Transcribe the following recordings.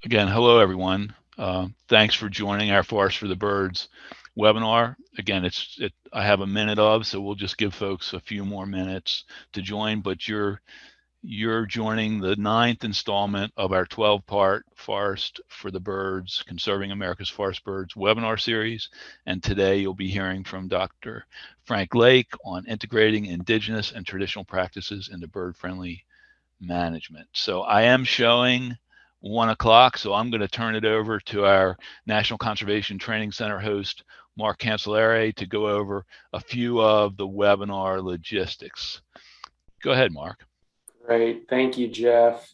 Again, hello everyone. Thanks for joining our Forest for the Birds webinar. Again, I have a minute of, so we'll just give folks a few more minutes to join. But you're joining the 9th installment of our 12-part Forest for the Birds, Conserving America's Forest Birds webinar series. And today you'll be hearing from Dr. Frank Lake on integrating indigenous and traditional practices into bird-friendly management. So I am showing 1 o'clock, so I'm going to turn it over to our National Conservation Training Center host, Mark Cancelleri, to go over a few of the webinar logistics. Go ahead, Mark. Great. Thank you, Jeff.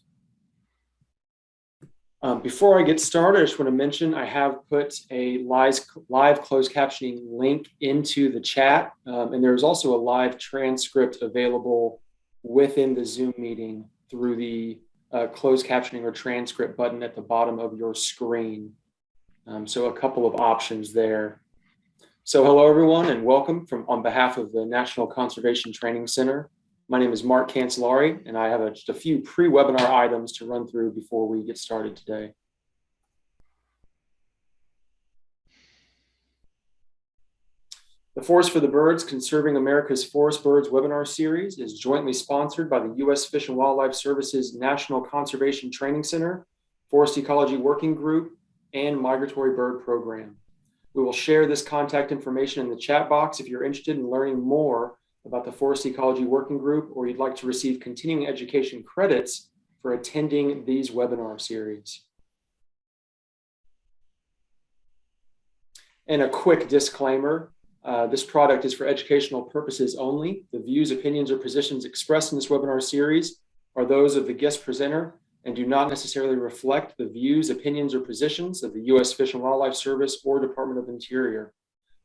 Before I get started, I just want to mention I have put a live closed captioning link into the chat, and there's also a live transcript available within the Zoom meeting through the closed captioning or transcript button at the bottom of your screen. So a couple of options there. So hello, everyone, and welcome on behalf of the National Conservation Training Center. My name is Mark Cancelleri, and I have just a few pre-webinar items to run through before we get started today. The Forest for the Birds, Conserving America's Forest Birds webinar series is jointly sponsored by the U.S. Fish and Wildlife Service's National Conservation Training Center, Forest Ecology Working Group, and Migratory Bird Program. We will share this contact information in the chat box if you're interested in learning more about the Forest Ecology Working Group, or you'd like to receive continuing education credits for attending these webinar series. And a quick disclaimer, this product is for educational purposes only. The views, opinions, or positions expressed in this webinar series are those of the guest presenter and do not necessarily reflect the views, opinions, or positions of the U.S. Fish and Wildlife Service or Department of Interior.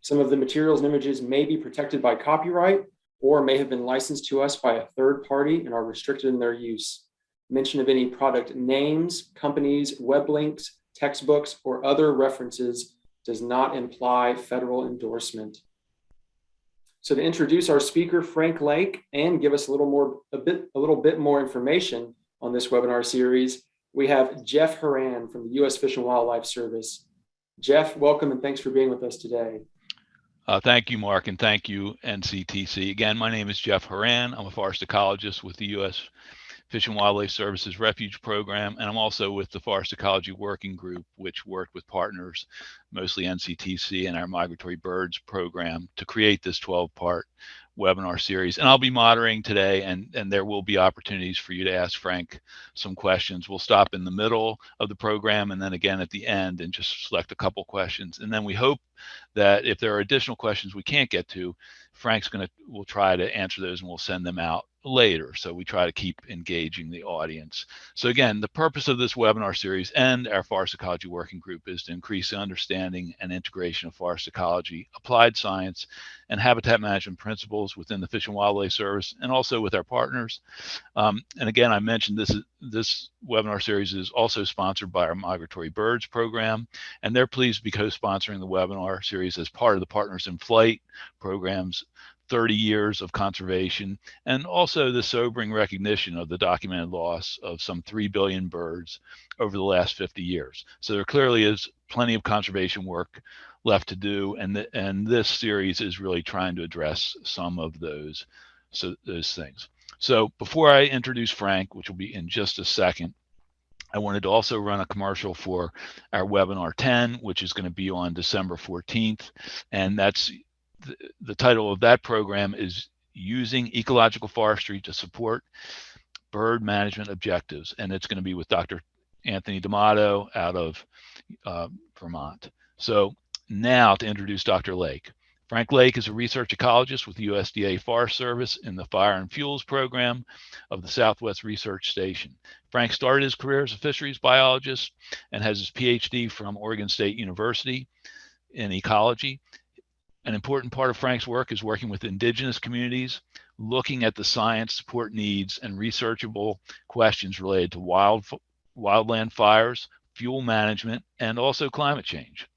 Some of the materials and images may be protected by copyright or may have been licensed to us by a third party and are restricted in their use. Mention of any product names, companies, web links, textbooks, or other references does not imply federal endorsement. So to introduce our speaker, Frank Lake, and give us a little bit more information on this webinar series, we have Jeff Horan from the U.S. Fish and Wildlife Service. Jeff, welcome and thanks for being with us today. Thank you, Mark, and thank you, NCTC. Again, my name is Jeff Horan. I'm a forest ecologist with the U.S. Fish and Wildlife Services Refuge Program, and I'm also with the Forest Ecology Working Group, which worked with partners, mostly NCTC and our Migratory Birds program, to create this 12-part webinar series. And I'll be moderating today, and there will be opportunities for you to ask Frank some questions. We'll stop in the middle of the program and then again at the end and just select a couple questions. And then we hope that if there are additional questions we can't get to, we'll try to answer those and we'll send them out later. So we try to keep engaging the audience. So again, the purpose of this webinar series and our Forest Ecology Working Group is to increase the understanding and integration of forest ecology, applied science, and habitat management principles within the Fish and Wildlife Service and also with our partners. And again, I mentioned this webinar series is also sponsored by our Migratory Birds program, and they're pleased to be co-sponsoring the webinar series as part of the Partners in Flight program's 30 years of conservation, and also the sobering recognition of the documented loss of some 3 billion birds over the last 50 years. So there clearly is plenty of conservation work left to do, and this series is really trying to address some of those things. So before I introduce Frank, which will be in just a second, I wanted to also run a commercial for our webinar 10, which is going to be on December 14th, and that's the title of that program is Using Ecological Forestry to Support Bird Management Objectives, and it's going to be with Dr. Anthony D'Amato out of Vermont. So now to introduce Dr. Lake. Frank Lake is a research ecologist with the USDA Forest Service in the Fire and Fuels program of the Southwest Research Station. Frank started his career as a fisheries biologist and has his PhD from Oregon State University in ecology. An important part of Frank's work is working with indigenous communities, looking at the science, support needs, and researchable questions related to wildland fires, fuel management, and also climate change.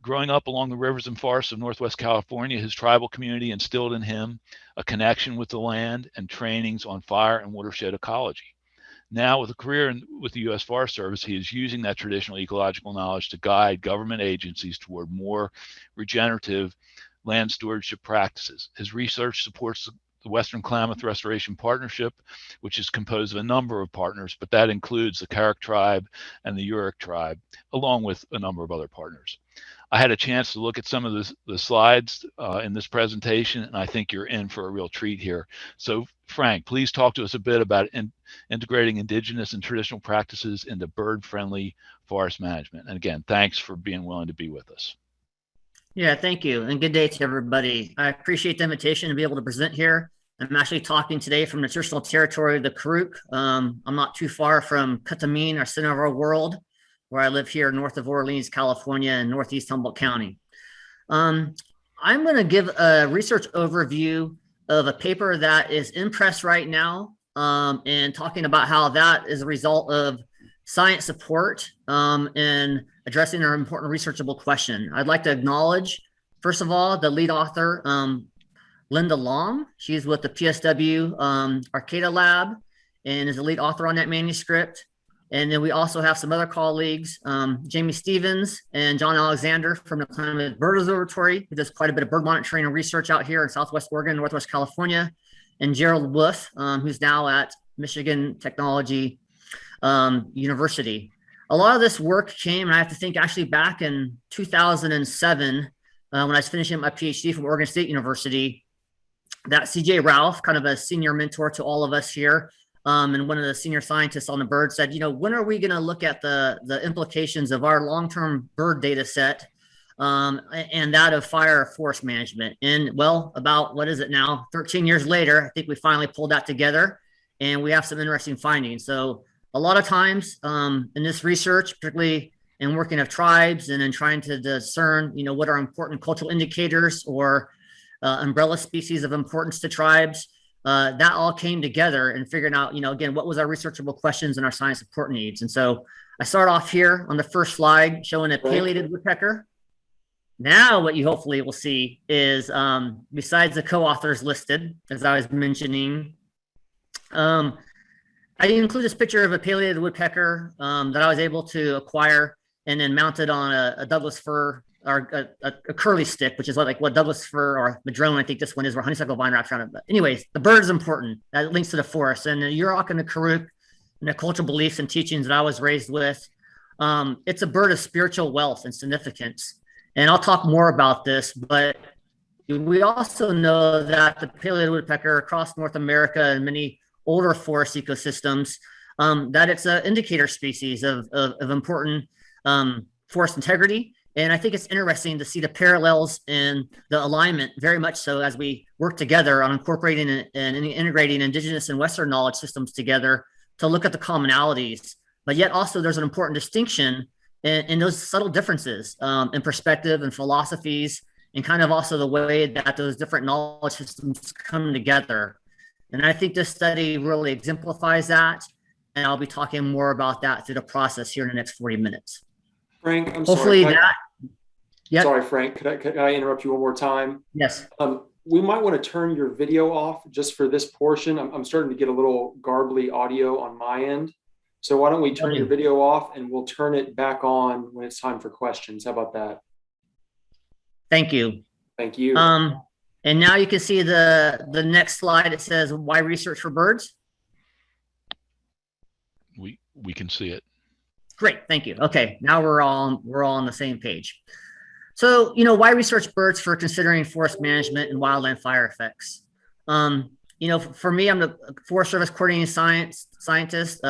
Growing up along the rivers and forests of Northwest California, his tribal community instilled in him a connection with the land and trainings on fire and watershed ecology. Now, with a career with the U.S. Forest Service, he is using that traditional ecological knowledge to guide government agencies toward more regenerative land stewardship practices. His research supports the Western Klamath Restoration Partnership, which is composed of a number of partners, but that includes the Carrick Tribe and the Yurok Tribe, along with a number of other partners. I had a chance to look at some of the slides in this presentation, and I think you're in for a real treat here. So Frank, please talk to us a bit about integrating indigenous and traditional practices into bird-friendly forest management. And again, thanks for being willing to be with us. Yeah, thank you. And good day to everybody. I appreciate the invitation to be able to present here. I'm actually talking today from the traditional territory of the Karuk. I'm not too far from Katamine, our center of our world, where I live here north of Orleans, California, and northeast Humboldt County. I'm going to give a research overview of a paper that is in press right now, and talking about how that is a result of science support and addressing an important researchable question. I'd like to acknowledge, first of all, the lead author, Linda Long. She's with the PSW Arcata Lab and is the lead author on that manuscript. And then we also have some other colleagues, Jamie Stevens and John Alexander from the Klamath Bird Observatory, who does quite a bit of bird monitoring and research out here in Southwest Oregon, Northwest California, and Gerald Wolf, who's now at Michigan Technology University. A lot of this work came, and I have to think actually back in 2007, when I was finishing my PhD from Oregon State University, that CJ Ralph, kind of a senior mentor to all of us here, and one of the senior scientists on the bird said, you know, when are we going to look at the implications of our long-term bird data set and that of fire forest management? And well, about, what is it now, 13 years later, I think we finally pulled that together, and we have some interesting findings. So a lot of times in this research, particularly in working with tribes and in trying to discern, you know, what are important cultural indicators or umbrella species of importance to tribes, that all came together and figuring out, you know, again, what was our researchable questions and our science support needs. And so I start off here on the first slide showing a Paleo Woodpecker. Now what you hopefully will see is, besides the co-authors listed, as I was mentioning, I include this picture of a Paleo Woodpecker that I was able to acquire and then mounted on a Douglas fir, or a curly stick, which is like what Douglas fir or madrone, I think this one is, where honeysuckle vine wraps around it. But anyways, the bird is important. That links to the forest. And the Yurok and the Karuk and the cultural beliefs and teachings that I was raised with, it's a bird of spiritual wealth and significance. And I'll talk more about this, but we also know that the Paleo Woodpecker across North America and many older forest ecosystems, that it's an indicator species of important forest integrity. And I think it's interesting to see the parallels in the alignment, very much so, as we work together on incorporating and integrating indigenous and Western knowledge systems together to look at the commonalities. But yet also there's an important distinction in those subtle differences in perspective and philosophies, and kind of also the way that those different knowledge systems come together. And I think this study really exemplifies that. And I'll be talking more about that through the process here in the next 40 minutes. Frank, I'm Hopefully sorry. Yep. Sorry, Frank, could I interrupt you one more time? Yes. We might want to turn your video off just for this portion. I'm starting to get a little garbly audio on my end. So why don't we turn your video off and we'll turn it back on when it's time for questions. How about that? Thank you. Thank you. And now you can see the next slide. It says, why research for birds? We can see it. Great, thank you. Okay, now we're all on the same page. So, you know, why research birds for considering forest management and wildland fire effects? You know, for me, I'm the Forest Service coordinating scientist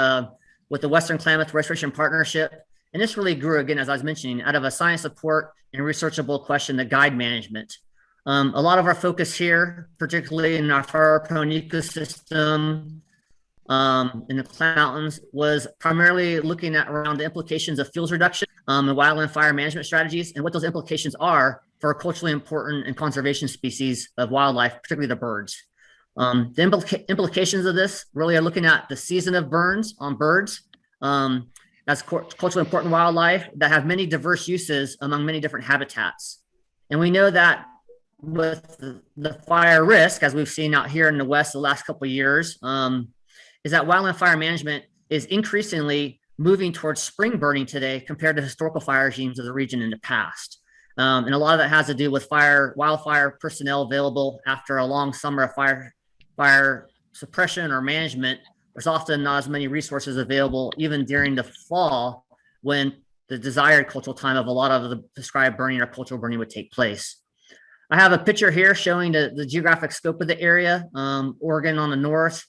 with the Western Klamath Restoration Partnership. And this really grew, again, as I was mentioning, out of a science support and researchable question, the guide management. A lot of our focus here, particularly in our fire-prone ecosystem in the Klamath Mountains, was primarily looking at around the implications of fuels reduction and wildland fire management strategies, and what those implications are for culturally important and conservation species of wildlife, particularly the birds. The implications of this really are looking at the season of burns on birds as culturally important wildlife that have many diverse uses among many different habitats. And we know that with the fire risk, as we've seen out here in the West the last couple of years, is that wildland fire management is increasingly moving towards spring burning today compared to historical fire regimes of the region in the past. And a lot of that has to do with wildfire personnel available after a long summer of fire suppression or management. There's often not as many resources available even during the fall when the desired cultural time of a lot of the prescribed burning or cultural burning would take place. I have a picture here showing the geographic scope of the area, Oregon on the north,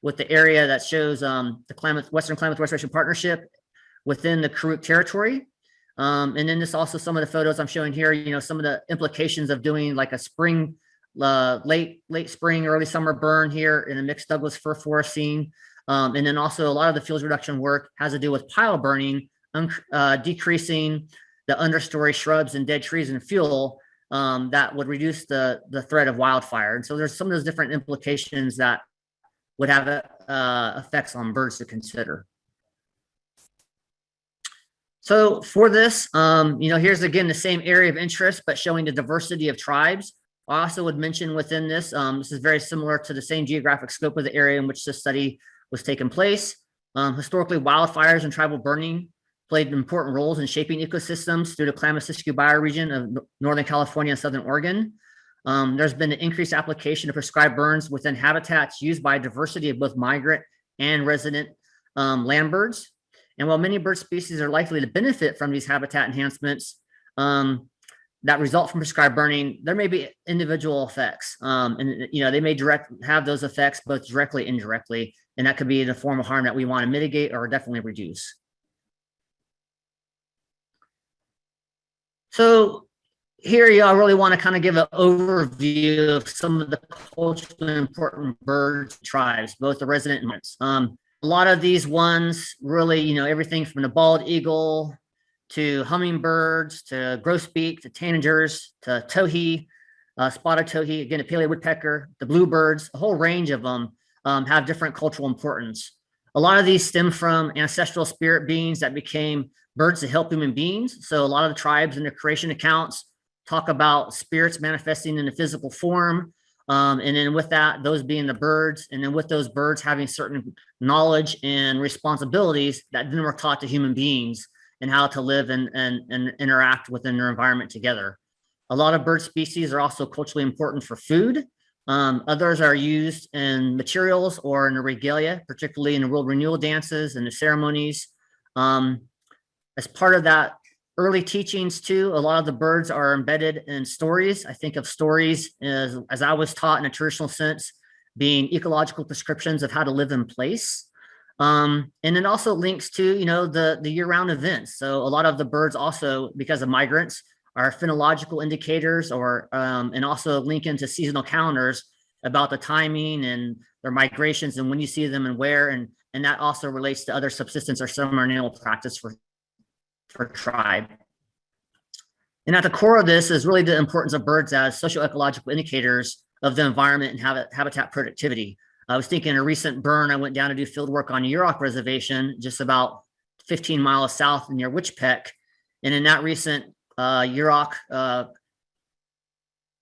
with the area that shows the Western Klamath Restoration Partnership within the Karuk territory. And then this also some of the photos I'm showing here, some of the implications of doing like a spring, late spring, early summer burn here in a mixed Douglas fir forest scene. And then also a lot of the fuels reduction work has to do with pile burning, decreasing the understory shrubs and dead trees and fuel that would reduce the threat of wildfire. And so there's some of those different implications that would have effects on birds to consider. So for this, here's again the same area of interest, but showing the diversity of tribes. I also would mention within this, this is very similar to the same geographic scope of the area in which this study was taking place. Historically, wildfires and tribal burning played important roles in shaping ecosystems through the Klamath-Siskiyou bioregion of Northern California and Southern Oregon. There's been an increased application of prescribed burns within habitats used by a diversity of both migrant and resident land birds. And while many bird species are likely to benefit from these habitat enhancements that result from prescribed burning, there may be individual effects. And they may have those effects both directly and indirectly, and that could be in a form of harm that we want to mitigate or definitely reduce. So here I really want to kind of give an overview of some of the culturally important bird tribes, both the resident and migrants. A lot of these ones really, everything from the bald eagle to hummingbirds to grosbeak to tanagers to towhee, spotted towhee, again, a Paleo woodpecker, the bluebirds, a whole range of them have different cultural importance. A lot of these stem from ancestral spirit beings that became birds to help human beings. So a lot of the tribes in their creation accounts talk about spirits manifesting in a physical form. And then with that, those being the birds, and then with those birds having certain knowledge and responsibilities that then were taught to human beings and how to live and interact within their environment together. A lot of bird species are also culturally important for food. Others are used in materials or in the regalia, particularly in the world renewal dances and the ceremonies. As part of that early teachings too, a lot of the birds are embedded in stories. I think of stories as I was taught in a traditional sense, being ecological prescriptions of how to live in place. And it also links to, the year-round events. So a lot of the birds also, because of migrants, are phenological indicators and also link into seasonal calendars about the timing and their migrations and when you see them and where. And that also relates to other subsistence or ceremonial practice for tribe. And at the core of this is really the importance of birds as socio-ecological indicators of the environment and habitat productivity. I was thinking a recent burn, I went down to do field work on Yurok Reservation, just about 15 miles south near Witchpeck. And in that recent Yurok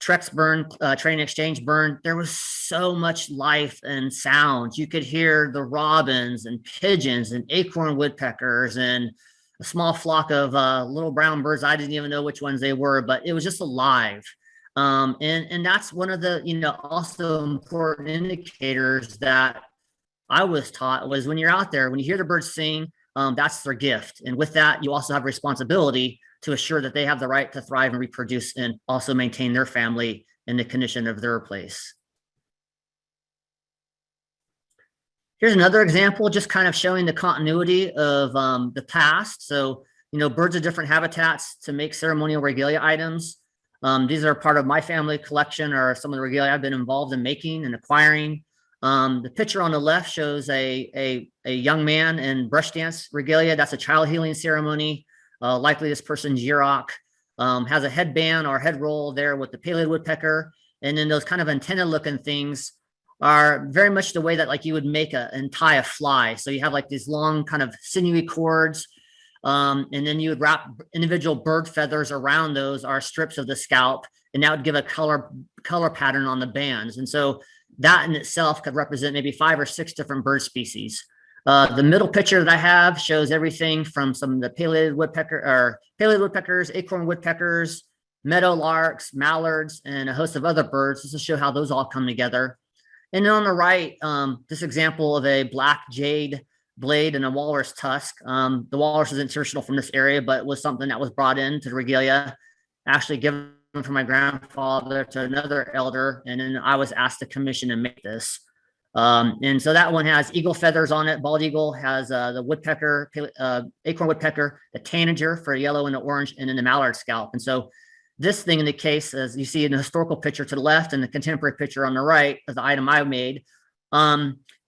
Trex burn, train exchange burn, there was so much life and sound. You could hear the robins and pigeons and acorn woodpeckers and a small flock of little brown birds. I didn't even know which ones they were, but it was just alive. And that's one of the, also important indicators that I was taught was when you're out there, when you hear the birds sing, that's their gift. And with that, you also have responsibility to assure that they have the right to thrive and reproduce and also maintain their family in the condition of their place. Here's another example, just kind of showing the continuity of the past. So, birds of different habitats to make ceremonial regalia items. These are part of my family collection or some of the regalia I've been involved in making and acquiring. The picture on the left shows a young man in brush dance regalia. That's a child healing ceremony. Likely this person's Yurok. Has a headband or head roll there with the Paleo woodpecker. And then those kind of antenna looking things are very much the way that you would make and tie a fly. So you have these long kind of sinewy cords, and then you would wrap individual bird feathers around those are strips of the scalp, and that would give a color pattern on the bands. And so that in itself could represent maybe 5 or 6 different bird species. The middle picture that I have shows everything from some of the pileated woodpeckers, acorn woodpeckers, meadow larks, mallards, and a host of other birds, just to show how those all come together. And then on the right, this example of a black jade blade and a walrus tusk. The walrus isn't traditional from this area, but was something that was brought into the regalia, actually given from my grandfather to another elder, and then I was asked to commission and make this. And so that one has eagle feathers on it. Bald eagle has the woodpecker, acorn woodpecker, the tanager for yellow and the orange, and then the mallard scalp. And so this thing in the case, as you see in the historical picture to the left and the contemporary picture on the right of the item I made,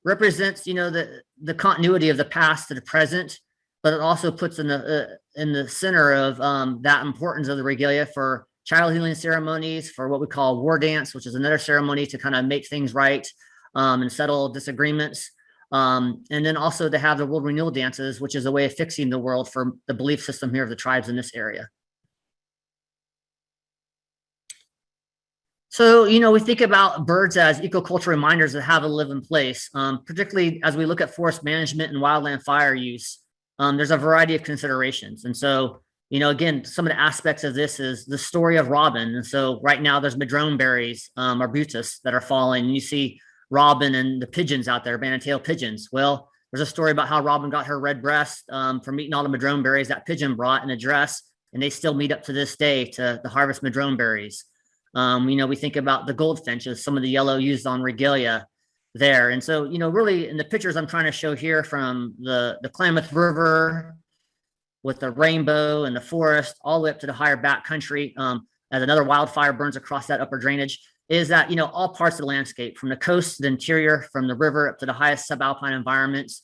represents, you know, the continuity of the past to the present, but it also puts in the center of that importance of the regalia for child healing ceremonies, for what we call war dance, which is another ceremony to kind of make things right and settle disagreements. And then also to have the world renewal dances, which is a way of fixing the world for the belief system here of the tribes in this area. So, you know, we think about birds as ecocultural reminders of how to live in place, particularly as we look at forest management and wildland fire use. There's a variety of considerations. And so, you know, again, some of the aspects of this is the story of robin. And so right now there's madrone berries, arbutus, that are falling. And you see robin and the pigeons out there, banded-tailed pigeons. Well, there's a story about how robin got her red breast from eating all the madrone berries that pigeon brought in a dress. And they still meet up to this day to harvest madrone berries. You know, we think about the goldfinches, some of the yellow used on regalia there. And so, you know, really in the pictures I'm trying to show here from the Klamath River with the rainbow and the forest all the way up to the higher back country, as another wildfire burns across that upper drainage, is that, you know, all parts of the landscape, from the coast to the interior, from the river up to the highest subalpine environments,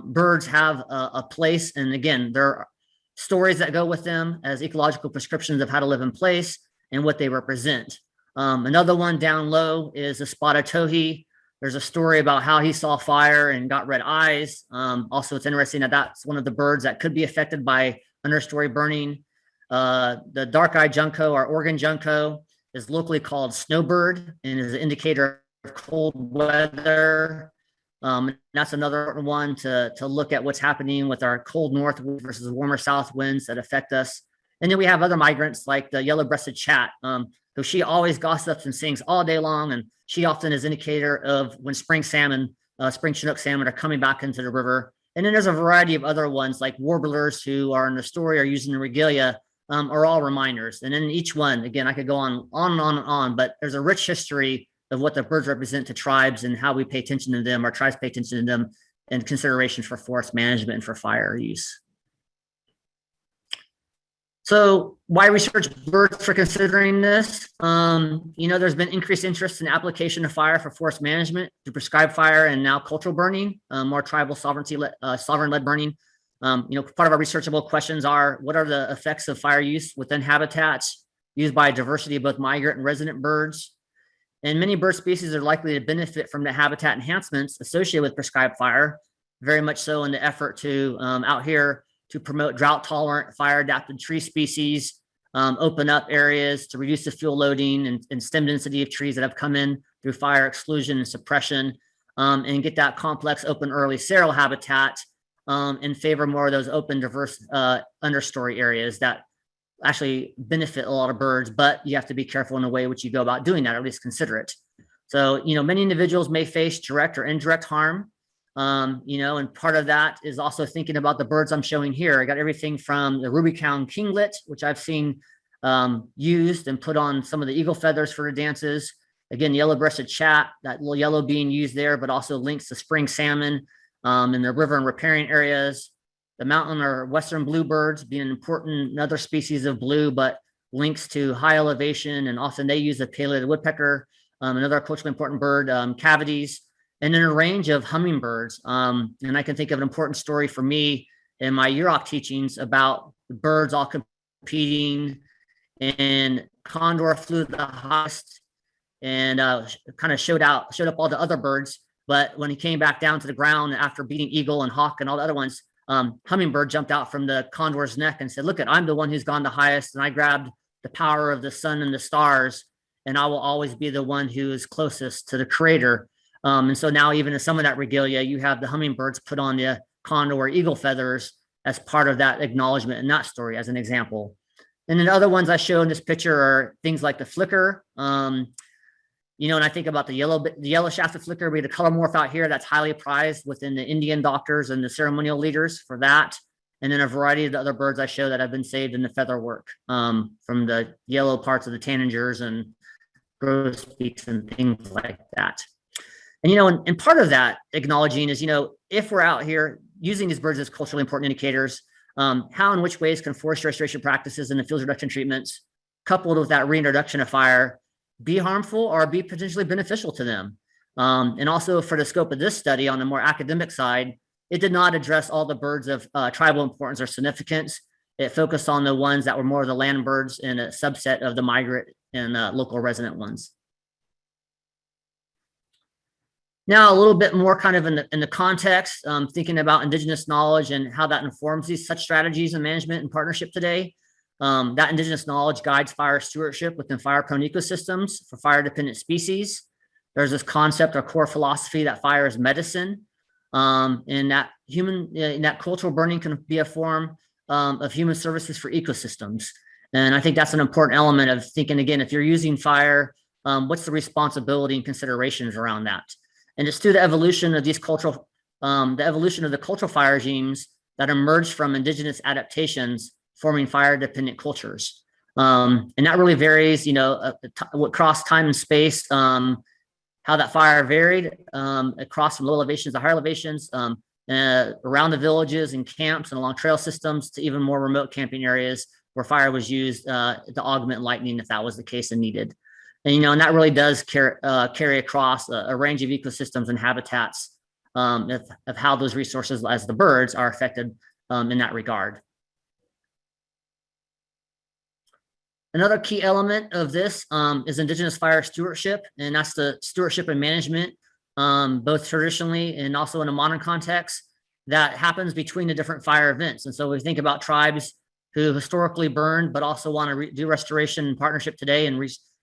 birds have a place. And again, there are stories that go with them as ecological prescriptions of how to live in place and what they represent. Another one down low is the spotted towhee. There's a story about how he saw fire and got red eyes. Also, it's interesting that that's one of the birds that could be affected by understory burning. The dark-eyed junco, or Oregon junco, is locally called snowbird and is an indicator of cold weather. That's another one to look at what's happening with our cold north versus warmer south winds that affect us. And then we have other migrants like the yellow-breasted chat, who she always gossips and sings all day long. And she often is an indicator of when spring salmon, spring Chinook salmon are coming back into the river. And then there's a variety of other ones like warblers who are in the story or using the regalia, are all reminders. And then each one, again, I could go on and on and on, but there's a rich history of what the birds represent to tribes and how we pay attention to them, or tribes pay attention to them, and considerations for forest management and for fire use. So why research birds for considering this? You know, there's been increased interest in application of fire for forest management to prescribe fire and now cultural burning, more tribal sovereign-led burning. You know, part of our researchable questions are, what are the effects of fire use within habitats used by a diversity of both migrant and resident birds? And many bird species are likely to benefit from the habitat enhancements associated with prescribed fire, very much so in the effort to, out here, to promote drought-tolerant, fire-adapted tree species, open up areas to reduce the fuel loading and stem density of trees that have come in through fire exclusion and suppression, and get that complex open early cereal habitat in favor more of those open, diverse understory areas that actually benefit a lot of birds, but you have to be careful in the way which you go about doing that, or at least consider it. So, you know, many individuals may face direct or indirect harm. You know, and part of that is also thinking about the birds I'm showing here. I got everything from the ruby-crowned kinglet, which I've seen used and put on some of the eagle feathers for the dances. Again, the yellow-breasted chat, that little yellow being used there, but also links to spring salmon in the river and riparian areas. The mountain or western bluebirds being an important another species of blue, but links to high elevation, and often they use the Paleo Woodpecker, another culturally important bird, cavities. And then a range of hummingbirds. And I can think of an important story for me in my UROC teachings about the birds all competing, and condor flew the highest and kind of showed up all the other birds. But when he came back down to the ground after beating eagle and hawk and all the other ones, hummingbird jumped out from the condor's neck and said, "Look, I'm the one who's gone the highest, and I grabbed the power of the sun and the stars, and I will always be the one who is closest to the creator." And so now even in some of that regalia, you have the hummingbirds put on the condor or eagle feathers as part of that acknowledgement in that story as an example. And then the other ones I show in this picture are things like the flicker. And I think about the yellow shafted flicker, we had a color morph out here that's highly prized within the Indian doctors and the ceremonial leaders for that. And then a variety of the other birds I show that have been saved in the feather work, from the yellow parts of the tanagers and grosbeaks and things like that. And part of that acknowledging is, if we're out here using these birds as culturally important indicators, how and which ways can forest restoration practices and the field reduction treatments, coupled with that reintroduction of fire, be harmful or be potentially beneficial to them? And also for the scope of this study on the more academic side, it did not address all the birds of tribal importance or significance. It focused on the ones that were more of the land birds and a subset of the migrant and local resident ones. Now, a little bit more kind of in the context, thinking about indigenous knowledge and how that informs these such strategies and management and partnership today. That indigenous knowledge guides fire stewardship within fire-prone ecosystems for fire-dependent species. There's this concept or core philosophy that fire is medicine, and that cultural burning can be a form of human services for ecosystems. And I think that's an important element of thinking, again, if you're using fire, what's the responsibility and considerations around that? And it's through the evolution of these the evolution of the cultural fire regimes that emerged from indigenous adaptations forming fire-dependent cultures. And that really varies, across time and space, how that fire varied across from low elevations to higher elevations, around the villages and camps and along trail systems to even more remote camping areas where fire was used to augment lightning if that was the case and needed. And that really does carry across a range of ecosystems and habitats of how those resources, as the birds, are affected in that regard. Another key element of this is indigenous fire stewardship, and that's the stewardship and management, both traditionally and also in a modern context, that happens between the different fire events. And so we think about tribes who historically burned, but also want to do restoration and partnership today and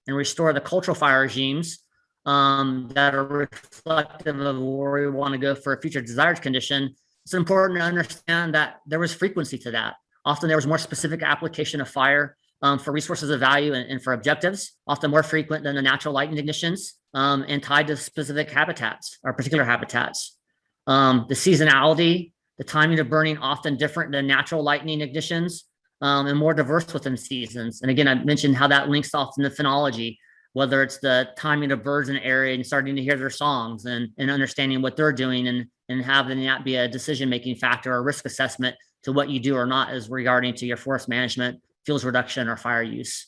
restore the cultural fire regimes that are reflective of where we want to go for a future desired condition. It's important to understand that there was frequency to that. Often there was more specific application of fire for resources of value and for objectives, often more frequent than the natural lightning ignitions, and tied to specific habitats or particular habitats. The seasonality, the timing of burning, often different than natural lightning ignitions, and more diverse within seasons. And again, I mentioned how that links often to phenology, whether it's the timing of birds in an area and starting to hear their songs and understanding what they're doing and having that be a decision-making factor or risk assessment to what you do or not as regarding to your forest management, fuels reduction, or fire use.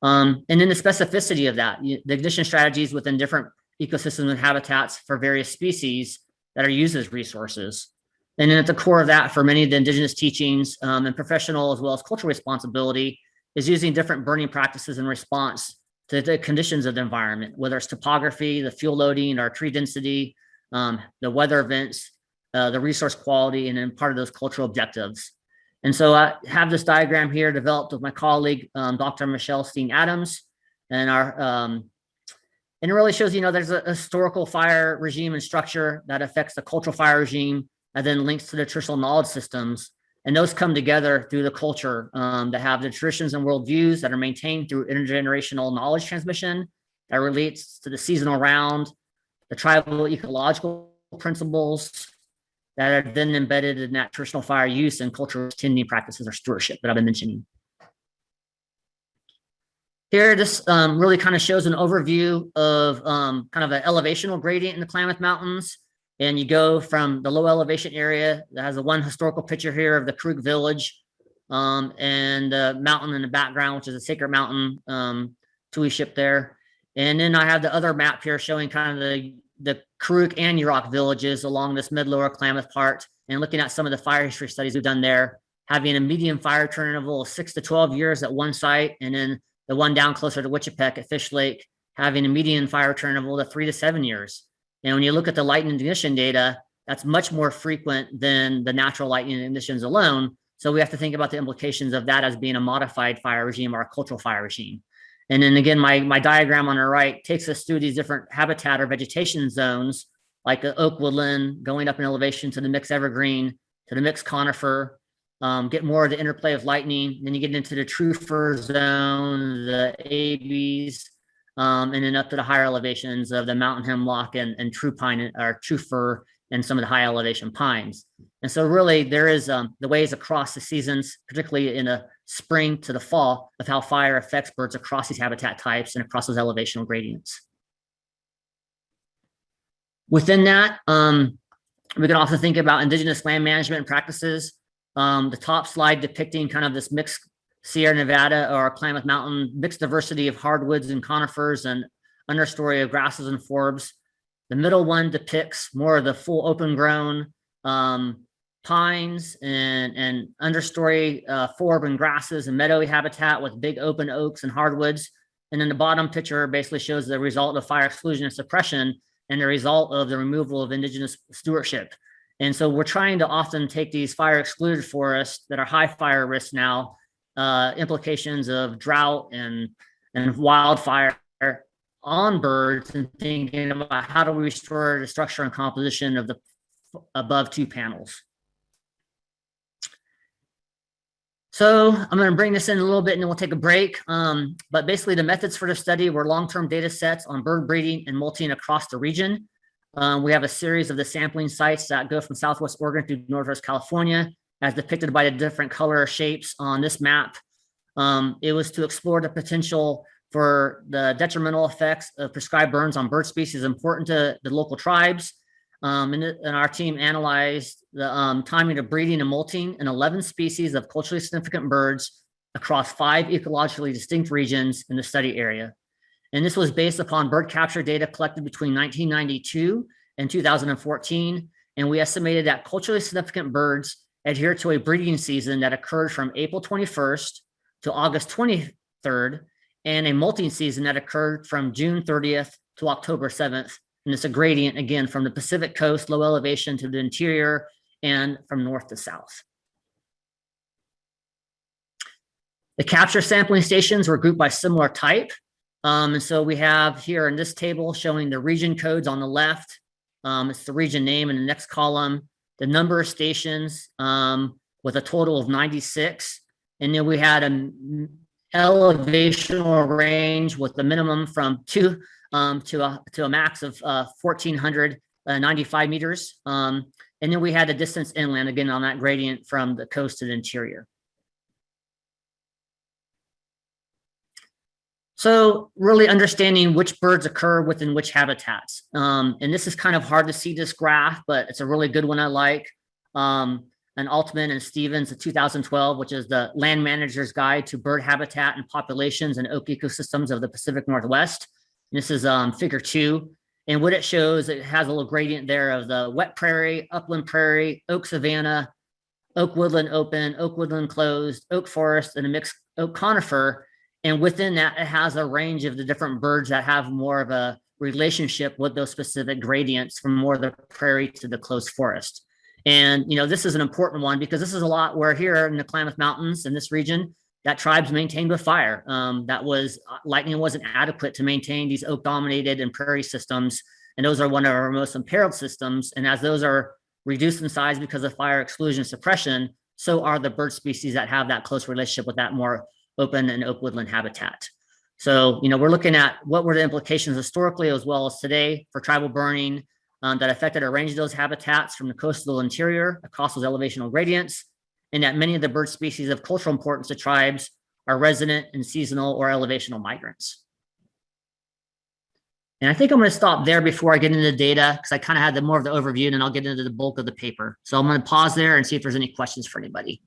And then the specificity of that, the ignition strategies within different ecosystems and habitats for various species that are used as resources. And then at the core of that, for many of the indigenous teachings and professional as well as cultural responsibility, is using different burning practices in response to the conditions of the environment, whether it's topography, the fuel loading, or tree density, the weather events, the resource quality, and then part of those cultural objectives. And so I have this diagram here developed with my colleague, Dr. Michelle Steen-Adams, and it really shows, there's a historical fire regime and structure that affects the cultural fire regime and then links to the traditional knowledge systems. And those come together through the culture that have the traditions and worldviews that are maintained through intergenerational knowledge transmission that relates to the seasonal round, the tribal ecological principles that are then embedded in that traditional fire use and cultural tending practices or stewardship that I've been mentioning. Here, this really kind of shows an overview of kind of an elevational gradient in the Klamath Mountains. And you go from the low elevation area that has a one historical picture here of the Karuk village and the mountain in the background, which is a sacred mountain, Tui ship there. And then I have the other map here showing kind of the Karuk and Yurok villages along this mid-lower Klamath part and looking at some of the fire history studies we've done there, having a median fire turn interval of 6 to 12 years at one site, and then the one down closer to Wichipek at Fish Lake, having a median fire turn interval of 3 to 7 years. And when you look at the lightning ignition data, that's much more frequent than the natural lightning ignitions alone. So we have to think about the implications of that as being a modified fire regime or a cultural fire regime. And then again, my diagram on the right takes us through these different habitat or vegetation zones, like the oak woodland, going up in elevation to the mixed evergreen, to the mixed conifer, get more of the interplay of lightning. Then you get into the true fir zone, the ABs, and then up to the higher elevations of the mountain hemlock and true pine or true fir and some of the high elevation pines. And so really there is the ways across the seasons, particularly in the spring to the fall, of how fire affects birds across these habitat types and across those elevational gradients. Within that, we can also think about indigenous land management practices. The top slide depicting kind of this mixed Sierra Nevada or Klamath Mountain mixed diversity of hardwoods and conifers and understory of grasses and forbs. The middle one depicts more of the full open grown pines and understory forb and grasses and meadowy habitat with big open oaks and hardwoods. And then the bottom picture basically shows the result of fire exclusion and suppression and the result of the removal of indigenous stewardship. And so we're trying to often take these fire excluded forests that are high fire risk now, implications of drought and wildfire on birds, and thinking about how do we restore the structure and composition of the above two panels. So I'm going to bring this in a little bit and then we'll take a break. But basically the methods for the study were long-term data sets on bird breeding and molting across the region. We have a series of the sampling sites that go from Southwest Oregon to Northwest California, as depicted by the different color shapes on this map. It was to explore the potential for the detrimental effects of prescribed burns on bird species important to the local tribes. And our team analyzed the timing of breeding and molting in 11 species of culturally significant birds across 5 ecologically distinct regions in the study area. And this was based upon bird capture data collected between 1992 and 2014. And we estimated that culturally significant birds adhere to a breeding season that occurred from April 21st to August 23rd, and a molting season that occurred from June 30th to October 7th. And it's a gradient, again, from the Pacific coast, low elevation, to the interior, and from north to south. The capture sampling stations were grouped by similar type. And so we have here in this table showing the region codes on the left. It's the region name in the next column, the number of stations with a total of 96. And then we had an elevational range with the minimum from 2 to a max of 1,495 meters. And then we had a distance inland, again, on that gradient from the coast to the interior. So really understanding which birds occur within which habitats. And this is kind of hard to see this graph, but it's a really good one I like. And Altman and Stevens in 2012, which is the Land Manager's Guide to Bird Habitat and Populations and Oak Ecosystems of the Pacific Northwest. And this is figure 2. And what it shows, it has a little gradient there of the wet prairie, upland prairie, oak savanna, oak woodland open, oak woodland closed, oak forest, and a mixed oak conifer. And within that, it has a range of the different birds that have more of a relationship with those specific gradients, from more of the prairie to the closed forest. And, you know, this is an important one because this is a lot where here in the Klamath Mountains in this region, that tribes maintained with fire. Lightning wasn't adequate to maintain these oak dominated and prairie systems. And those are one of our most imperiled systems. And as those are reduced in size because of fire exclusion suppression, so are the bird species that have that close relationship with that more open and oak woodland habitat. So, you know, we're looking at what were the implications historically as well as today for tribal burning that affected a range of those habitats from the coastal interior across those elevational gradients, and that many of the bird species of cultural importance to tribes are resident and seasonal or elevational migrants. And I think I'm going to stop there before I get into the data, because I kind of had more of the overview, and then I'll get into the bulk of the paper. So I'm going to pause there and see if there's any questions for anybody.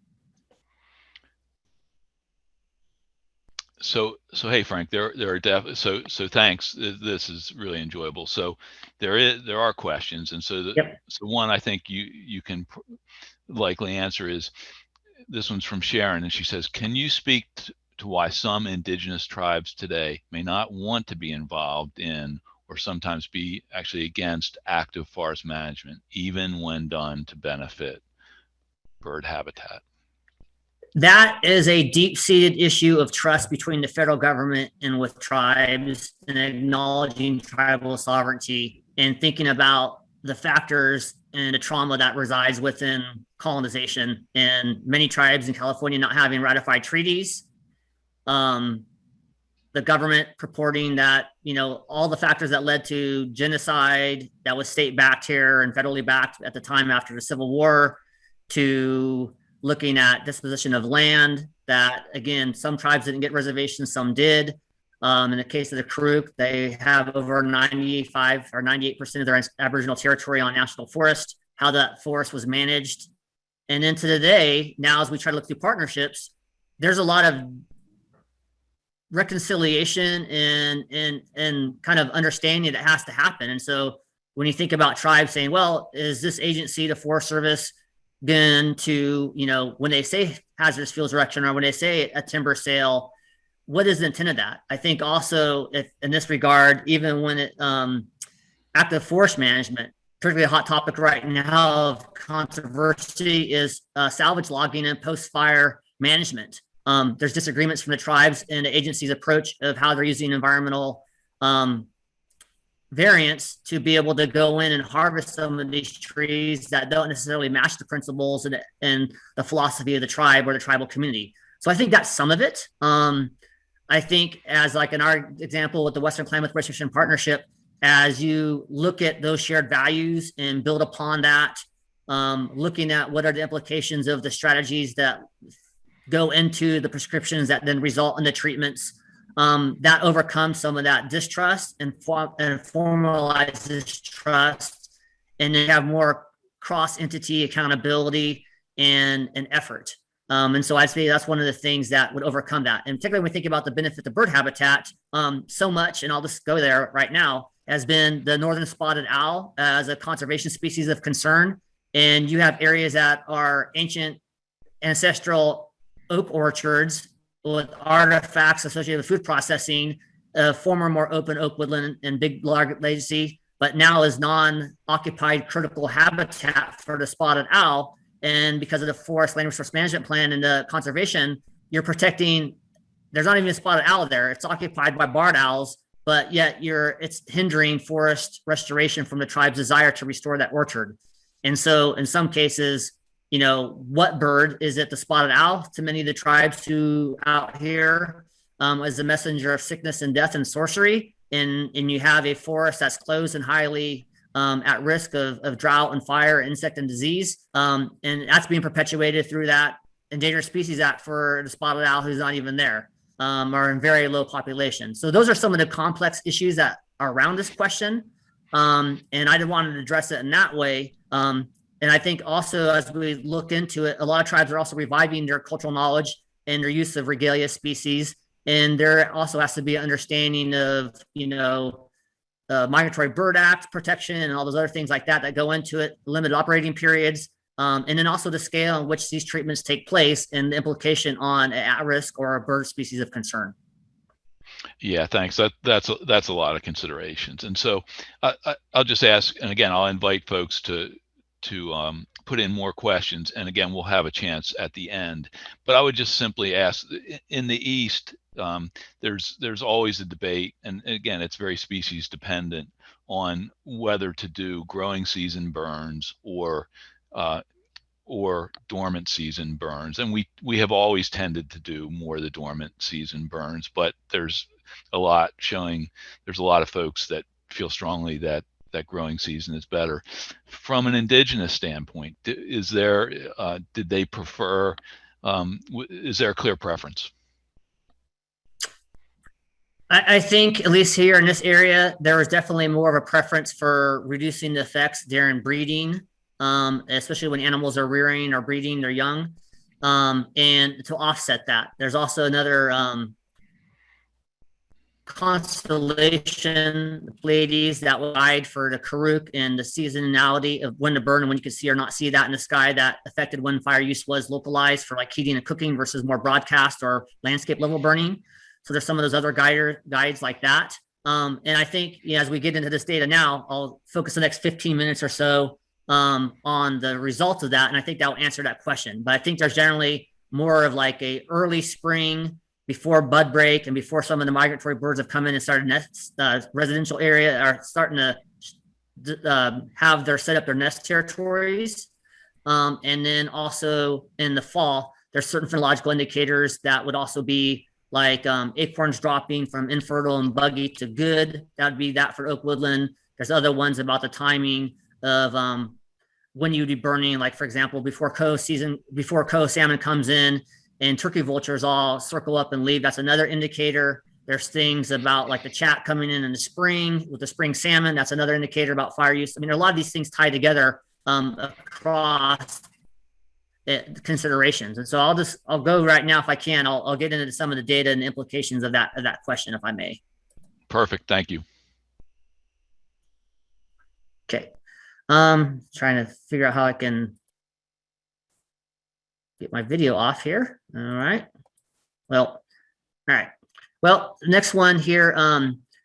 So hey Frank, there are definitely so thanks. This is really enjoyable. So there are questions, and so so one I think you can likely answer is this one's from Sharon, and she says, can you speak to why some indigenous tribes today may not want to be involved in, or sometimes be actually against, active forest management, even when done to benefit bird habitat? That is a deep-seated issue of trust between the federal government and with tribes, and acknowledging tribal sovereignty and thinking about the factors and the trauma that resides within colonization, and many tribes in California not having ratified treaties. The government purporting that, all the factors that led to genocide that was state-backed here and federally backed at the time after the Civil War, to looking at disposition of land, that, again, some tribes didn't get reservations, some did. In the case of the Karuk, they have over 95 or 98% of their Aboriginal territory on national forest, how that forest was managed. And then to today, now as we try to look through partnerships, there's a lot of reconciliation and kind of understanding that has to happen. And so when you think about tribes saying, well, is this agency, the Forest Service, going to, when they say hazardous fuels erection or when they say a timber sale, what is the intent of that? I think also, if in this regard, even when it active forest management, particularly a hot topic right now of controversy, is salvage logging and post-fire management. There's disagreements from the tribes and the agency's approach of how they're using environmental variants to be able to go in and harvest some of these trees that don't necessarily match the principles and the philosophy of the tribe or the tribal community. So I think that's some of it. I think, as like in our example with the Western Klamath Restoration Partnership, as you look at those shared values and build upon that, looking at what are the implications of the strategies that go into the prescriptions that then result in the treatments, that overcomes some of that distrust and formalizes trust, and then have more cross-entity accountability and effort. And so I'd say that's one of the things that would overcome that. And particularly when we think about the benefit to bird habitat, so much, and I'll just go there right now, has been the northern spotted owl as a conservation species of concern. And you have areas that are ancient ancestral oak orchards with artifacts associated with food processing, former more open oak woodland and big large legacy, but now is non-occupied critical habitat for the spotted owl. And because of the forest land resource management plan and the conservation, you're protecting, there's not even a spotted owl there. It's occupied by barred owls, but yet it's hindering forest restoration from the tribe's desire to restore that orchard. And so in some cases, what bird is it? The spotted owl to many of the tribes who out here is a messenger of sickness and death and sorcery. And you have a forest that's closed and highly at risk of drought and fire, insect and disease. And that's being perpetuated through that Endangered Species Act for the spotted owl who's not even there, or in very low population. So those are some of the complex issues that are around this question. And I didn't want to address it in that way. And I think also, as we look into it, a lot of tribes are also reviving their cultural knowledge and their use of regalia species. And there also has to be an understanding of, Migratory Bird Act protection and all those other things like that go into it, limited operating periods, and then also the scale in which these treatments take place and the implication on at-risk or a bird species of concern. Yeah, thanks. That's a lot of considerations. And so I'll just ask, and again, I'll invite folks to put in more questions, and again, we'll have a chance at the end. But I would just simply ask, in the East, there's always a debate, and again, it's very species dependent, on whether to do growing season burns or dormant season burns. And we have always tended to do more of the dormant season burns, but there's a lot of folks that feel strongly that growing season is better. From an indigenous standpoint, did they prefer, is there a clear preference? I think, at least here in this area, there was definitely more of a preference for reducing the effects during breeding, especially when animals are rearing or breeding their young, and to offset that. There's also another constellation, the Pleiades, that will guide for the Karuk and the seasonality of when to burn and when you can see or not see that in the sky, that affected when fire use was localized for like heating and cooking versus more broadcast or landscape level burning. So there's some of those other guides like that. And I think, as we get into this data now, I'll focus the next 15 minutes or so on the results of that. And I think that will answer that question. But I think there's generally more of like a early spring before bud break and before some of the migratory birds have come in and started nest residential area are starting to have their set up their nest territories. And then also in the fall, there's certain phenological indicators that would also be like acorns dropping from infertile and buggy to good. That would be that for oak woodland. There's other ones about the timing of when you'd be burning, like for example, before coho season, before coho salmon comes in and turkey vultures all circle up and leave. That's another indicator. There's things about like the chat coming in the spring with the spring salmon. That's another indicator about fire use. I mean, a lot of these things tie together across considerations. And so I'll go right now if I can. I'll get into some of the data and the implications of that question, if I may. Perfect. Thank you. Okay. Trying to figure out how I can get my video off here. All right. Well, all right. Well, the next one here.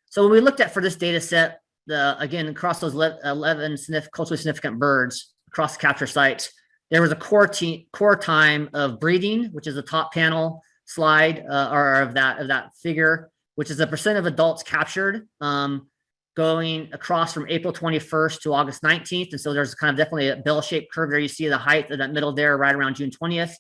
So when we looked at for this data set, again, across those 11 culturally significant birds across the capture sites, there was a core time of breeding, which is the top panel slide or of that figure, which is the percent of adults captured going across from April 21st to August 19th. And so there's kind of definitely a bell-shaped curve there. You see the height of that middle there right around June 20th.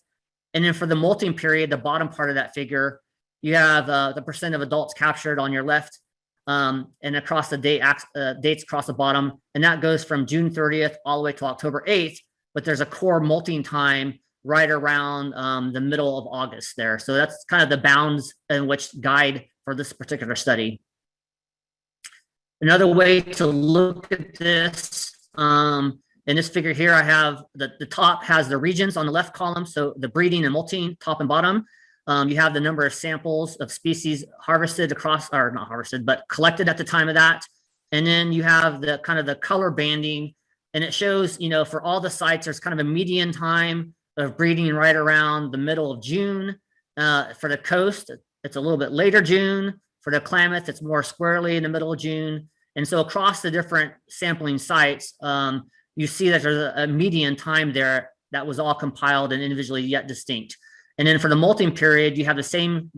And then for the molting period, the bottom part of that figure, you have the percent of adults captured on your left and across the dates across the bottom. And that goes from June 30th all the way to October 8th. But there's a core molting time right around the middle of August there. So that's kind of the bounds in which guide for this particular study. Another way to look at this, in this figure here, I have the top has the regions on the left column. So the breeding and molting, top and bottom. You have the number of samples of species harvested across, or not harvested, but collected at the time of that. And then you have the kind of the color banding, and it shows, you know, for all the sites, there's kind of a median time of breeding right around the middle of June. For the coast, it's a little bit later June. For the Klamath, it's more squarely in the middle of June. And so across the different sampling sites, you see that there's a median time there that was all compiled and individually yet distinct. And then for the molting period, you have the same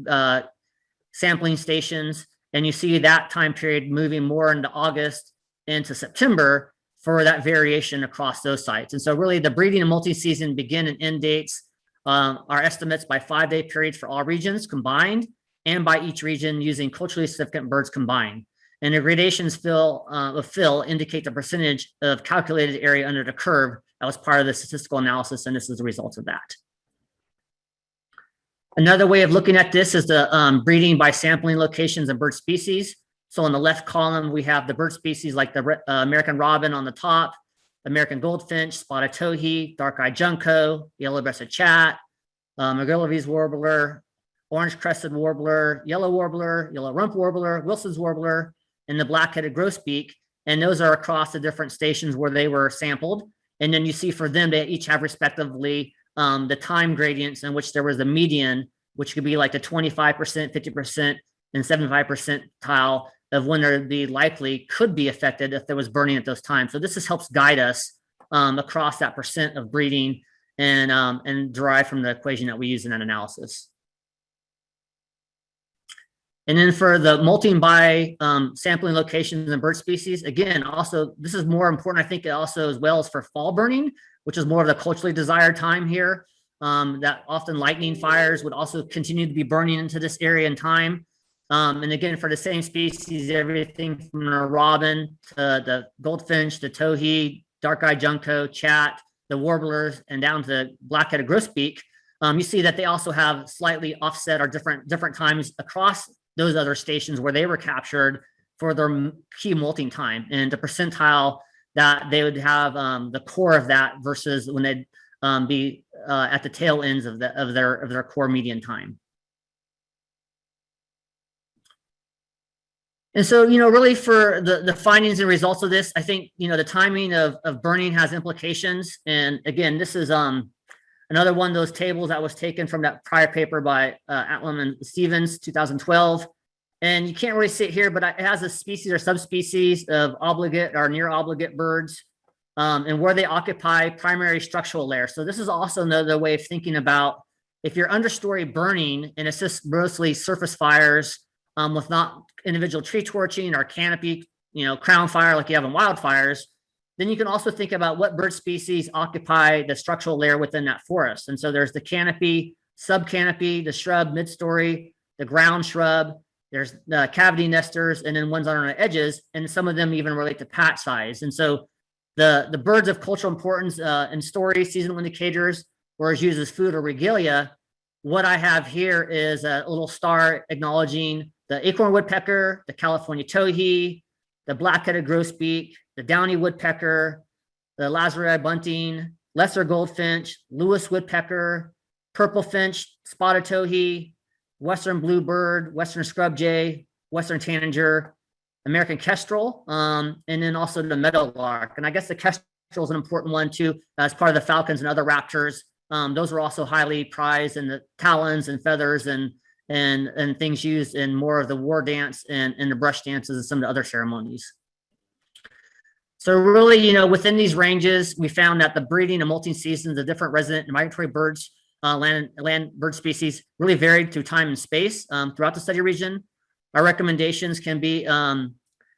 sampling stations, and you see that time period moving more into August into September for that variation across those sites. And so really the breeding and molting season begin and end dates are estimates by 5-day periods for all regions combined and by each region using culturally significant birds combined. And the gradations of fill indicate the percentage of calculated area under the curve that was part of the statistical analysis, and this is the result of that. Another way of looking at this is the breeding by sampling locations and bird species. So on the left column, we have the bird species like the American robin on the top, American goldfinch, spotted towhee, dark-eyed junco, yellow-breasted chat, McGillivray's warbler, orange-crested warbler, yellow rump warbler, Wilson's warbler, and the black-headed grosbeak. And those are across the different stations where they were sampled. And then you see for them, they each have respectively the time gradients in which there was a median, which could be like the 25%, 50%, and 75% percentile of when they'd be likely could be affected if there was burning at those times. So this helps guide us across that percent of breeding and derive from the equation that we use in that analysis. And then for the molting by sampling locations and bird species, again, also, this is more important, I think, also as well as for fall burning, which is more of the culturally desired time here, that often lightning fires would also continue to be burning into this area in time. And again, for the same species, everything from the robin to the goldfinch, the towhee, dark-eyed junco, chat, the warblers, and down to black-headed grosbeak, you see that they also have slightly offset or different times across those other stations where they were captured for their key molting time and the percentile that they would have the core of that versus when they'd be at the tail ends of their core median time. And so, you know, really for the findings and results of this, I think, you know, the timing of burning has implications. And again, this is another one of those tables that was taken from that prior paper by Atlam and Stevens, 2012. And you can't really see it here, but it has a species or subspecies of obligate or near obligate birds and where they occupy primary structural layers. So this is also another way of thinking about if you're understory burning and it's just mostly surface fires with not individual tree torching or canopy, crown fire like you have in wildfires, then you can also think about what bird species occupy the structural layer within that forest. And so there's the canopy, subcanopy, the shrub, midstory, the ground shrub, there's the cavity nesters, and then ones on the edges, and some of them even relate to patch size. And so the birds of cultural importance in story, seasonal indicators, or is used as food or regalia. What I have here is a little star acknowledging the acorn woodpecker, the California towhee, the black-headed grosbeak, the downy woodpecker, the lazuli bunting, lesser goldfinch, Lewis woodpecker, purple finch, spotted towhee, western bluebird, western scrub jay, western tanager, American kestrel, and then also the meadowlark. And I guess the kestrel is an important one too, as part of the falcons and other raptors. Those were also highly prized, in the talons and feathers and things used in more of the war dance and the brush dances and some of the other ceremonies. So really, within these ranges, we found that the breeding and molting seasons of different resident and migratory birds, land bird species, really varied through time and space throughout the study region. Our recommendations can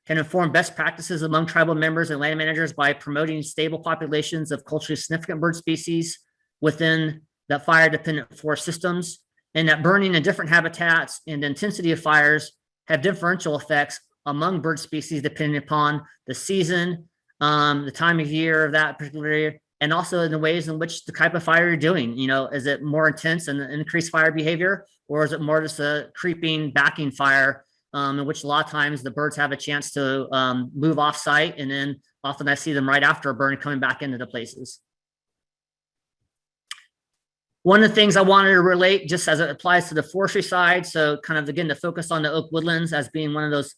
inform best practices among tribal members and land managers by promoting stable populations of culturally significant bird species within the fire-dependent forest systems, and that burning in different habitats and the intensity of fires have differential effects among bird species depending upon the season, the time of year of that particular area, and also in the ways in which the type of fire you're doing. Is it more intense and increased fire behavior, or is it more just a creeping backing fire, in which a lot of times the birds have a chance to move off site, and then often I see them right after a burn coming back into the places. One of the things I wanted to relate, just as it applies to the forestry side, so kind of again to focus on the oak woodlands as being one of those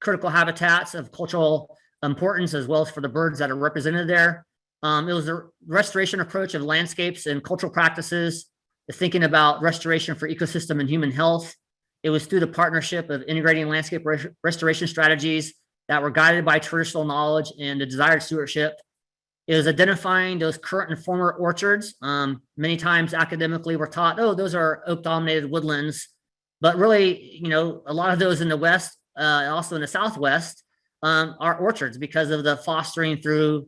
critical habitats of cultural importance, as well as for the birds that are represented there. It was a restoration approach of landscapes and cultural practices, thinking about restoration for ecosystem and human health. It was through the partnership of integrating landscape restoration strategies that were guided by traditional knowledge and the desired stewardship. It was identifying those current and former orchards. Many times academically we're taught, oh, those are oak-dominated woodlands. But really, a lot of those in the West, also in the Southwest, are orchards because of the fostering through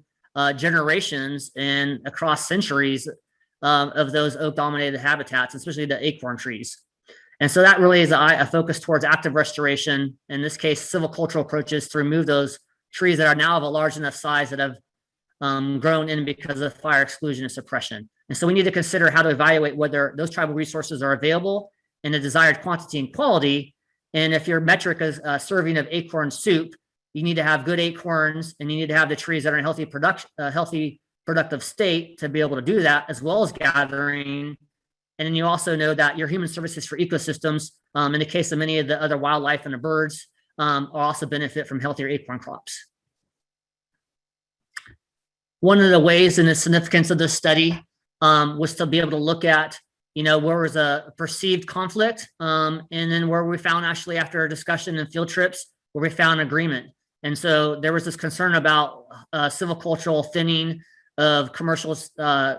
generations and across centuries of those oak-dominated habitats, especially the acorn trees. And so that really is a focus towards active restoration, in this case, silvicultural approaches to remove those trees that are now of a large enough size that have grown in because of fire exclusion and suppression. And so we need to consider how to evaluate whether those tribal resources are available in the desired quantity and quality. And if your metric is a serving of acorn soup, you need to have good acorns, and you need to have the trees that are in healthy productive state to be able to do that, as well as gathering. And then you also know that your human services for ecosystems, in the case of many of the other wildlife and the birds, also benefit from healthier acorn crops. One of the ways in the significance of this study was to be able to look at, where was a perceived conflict, and then where we found actually after a discussion and field trips, where we found agreement. And so there was this concern about silvicultural thinning of commercial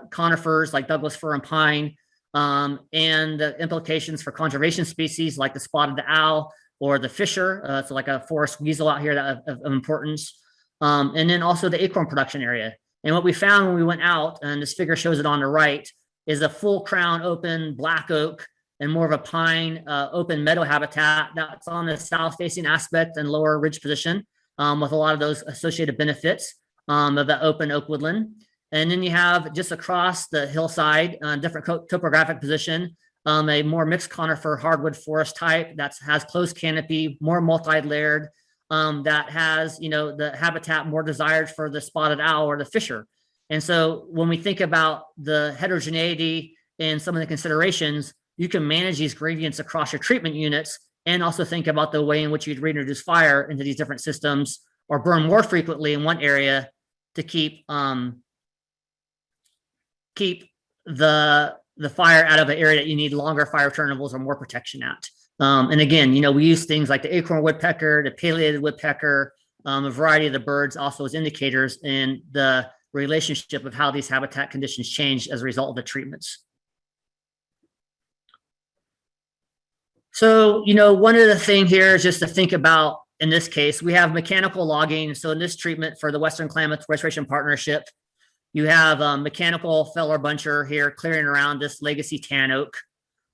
conifers like Douglas fir and pine, and the implications for conservation species like the spotted owl or the fisher, so like a forest weasel out here that of importance, and then also the acorn production area. And what we found when we went out, and this figure shows it on the right, is a full crown open black oak and more of a pine open meadow habitat that's on the south facing aspect and lower ridge position, with a lot of those associated benefits of the open oak woodland. And then you have just across the hillside, different topographic position, a more mixed conifer hardwood forest type that has closed canopy, more multi-layered, that has, the habitat more desired for the spotted owl or the fisher. And so when we think about the heterogeneity and some of the considerations, you can manage these gradients across your treatment units, and also think about the way in which you'd reintroduce fire into these different systems, or burn more frequently in one area to keep the fire out of an area that you need longer fire return intervals or more protection at. And again, we use things like the acorn woodpecker, the pileated woodpecker, a variety of the birds also as indicators in the relationship of how these habitat conditions change as a result of the treatments. So, one of the thing here is just to think about, in this case, we have mechanical logging. So in this treatment for the Western Klamath Restoration Partnership, you have mechanical feller buncher here clearing around this legacy tan oak.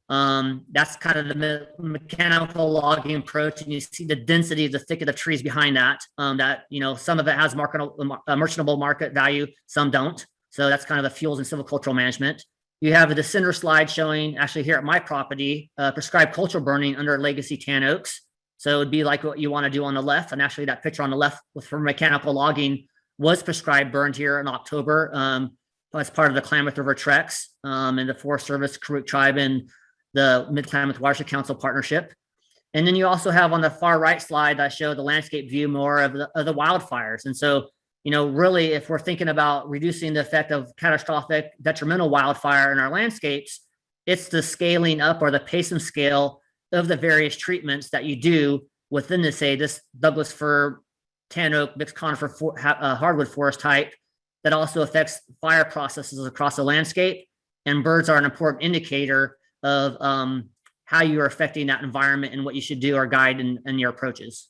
That's kind of the mechanical logging approach, and you see the density of the thicket of trees behind that. Some of it has merchantable market value, some don't. So that's kind of the fuels and silvicultural management. You have the center slide showing, actually here at my property, prescribed cultural burning under legacy tan oaks. So it would be like what you want to do on the left. And actually that picture on the left for mechanical logging was prescribed burned here in October as part of the Klamath River Treks and the Forest Service, Karuk Tribe, and the Mid-Klamath Watershed Council partnership. And then you also have on the far right slide, I show the landscape view more of the wildfires. And so, really, if we're thinking about reducing the effect of catastrophic detrimental wildfire in our landscapes, it's the scaling up or the pace and scale of the various treatments that you do within this Douglas fir, tan oak, mixed conifer, hardwood forest type that also affects fire processes across the landscape. And birds are an important indicator of how you are affecting that environment and what you should do or guide in your approaches.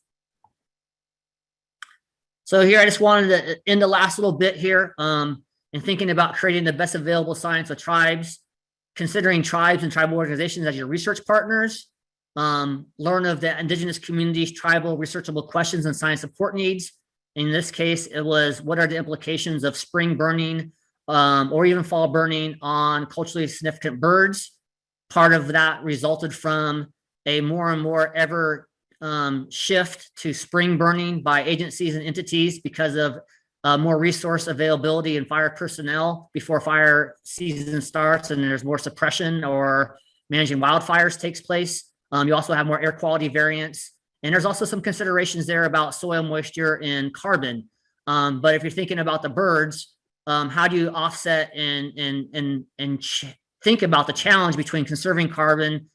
So here, I just wanted to end the last little bit here in thinking about creating the best available science with tribes, considering tribes and tribal organizations as your research partners, learn of the indigenous communities' tribal researchable questions and science support needs. In this case, it was, what are the implications of spring burning or even fall burning on culturally significant birds? Part of that resulted from a more and more ever shift to spring burning by agencies and entities because of more resource availability and fire personnel before fire season starts, and there's more suppression or managing wildfires takes place. You also have more air quality variants, and there's also some considerations there about soil moisture and carbon. But if you're thinking about the birds, how do you offset and think about the challenge between conserving carbon,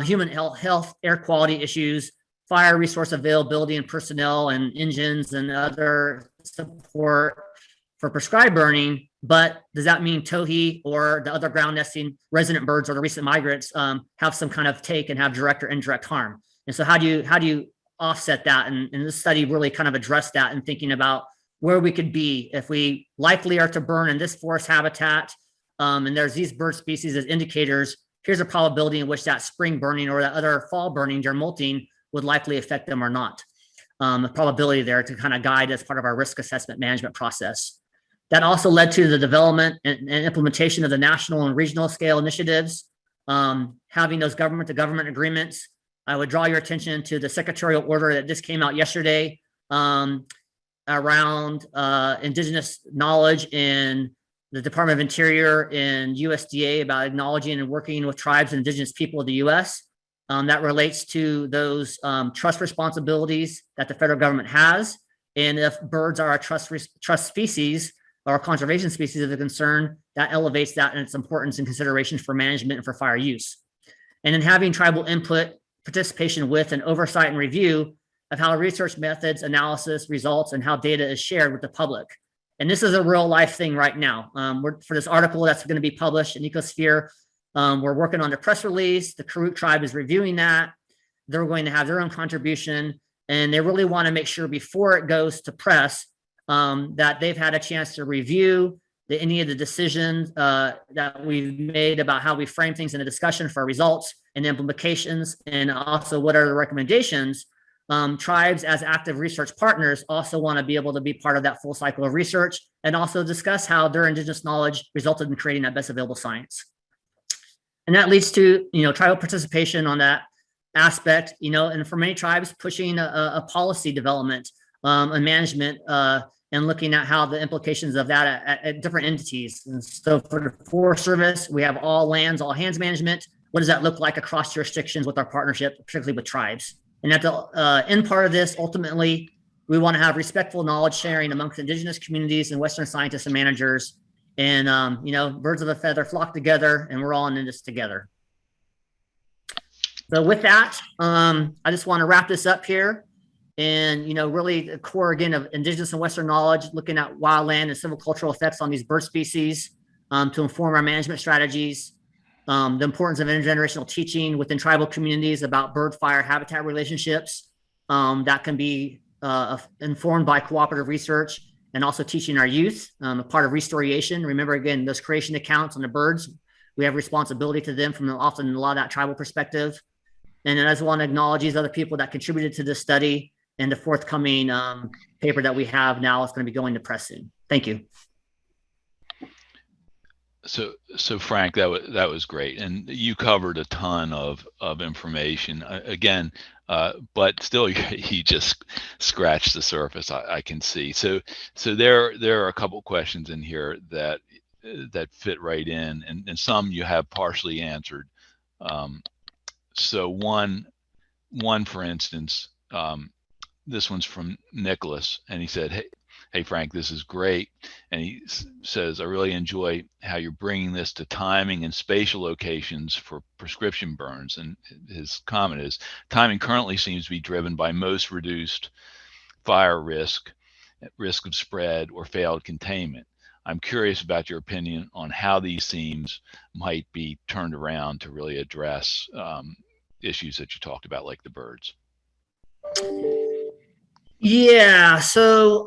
human health, air quality issues, fire resource availability and personnel and engines and other support for prescribed burning? But does that mean towhee or the other ground nesting resident birds or the recent migrants have some kind of take and have direct or indirect harm? And so how do you offset that? And this study really kind of addressed that in thinking about where we could be if we likely are to burn in this forest habitat. And there's these bird species as indicators. Here's a probability in which that spring burning or that other fall burning during molting would likely affect them or not. The probability there to kind of guide as part of our risk assessment management process. That also led to the development and implementation of the national and regional scale initiatives, having those government to government agreements. I would draw your attention to the secretarial order that just came out yesterday around Indigenous Knowledge in the Department of Interior and USDA about acknowledging and working with tribes and indigenous people of the U.S. That relates to those trust responsibilities that the federal government has. And if birds are a trust species or conservation species of concern, that elevates that and its importance and consideration for management and for fire use. And then having tribal input, participation with, and oversight and review of how research methods, analysis, results, and how data is shared with the public. And this is a real life thing right now. For this article that's going to be published in Ecosphere, we're working on the press release. The Karuk tribe is reviewing that. They're going to have their own contribution, and they really want to make sure before it goes to press that they've had a chance to review any of the decisions that we've made about how we frame things in a discussion for results and implications, and also what are the recommendations. Tribes as active research partners also want to be able to be part of that full cycle of research and also discuss how their indigenous knowledge resulted in creating that best available science. And that leads to, tribal participation on that aspect, and for many tribes pushing a policy development and management and looking at how the implications of that at different entities. And so for the Forest Service, we have all lands, all hands management. What does that look like across jurisdictions with our partnership, particularly with tribes? And at the end part of this, ultimately, we want to have respectful knowledge sharing amongst indigenous communities and Western scientists and managers. And, birds of a feather flock together, and we're all in this together. So with that, I just want to wrap this up here. And, really the core, again, of indigenous and Western knowledge, looking at wildland and silvicultural effects on these bird species to inform our management strategies. the importance of intergenerational teaching within tribal communities about bird-fire habitat relationships that can be informed by cooperative research, and also teaching our youth a part of restoration. Remember, again, those creation accounts on the birds, we have responsibility to them from often a lot of that tribal perspective. And then I just want to acknowledge these other people that contributed to this study, and the forthcoming paper that we have now is going to be going to press soon. Thank you. So Frank, that was great, and you covered a ton of information again, but still he just scratched the surface. I can see. So there are a couple questions in here that fit right in, and some you have partially answered. So one for instance, this one's from Nicholas, and he said, Hey Frank, this is great. And he says, I really enjoy how you're bringing this to timing and spatial locations for prescription burns. And his comment is, timing currently seems to be driven by most reduced fire risk of spread, or failed containment. I'm curious about your opinion on how these themes might be turned around to really address issues that you talked about, like the birds. Yeah, so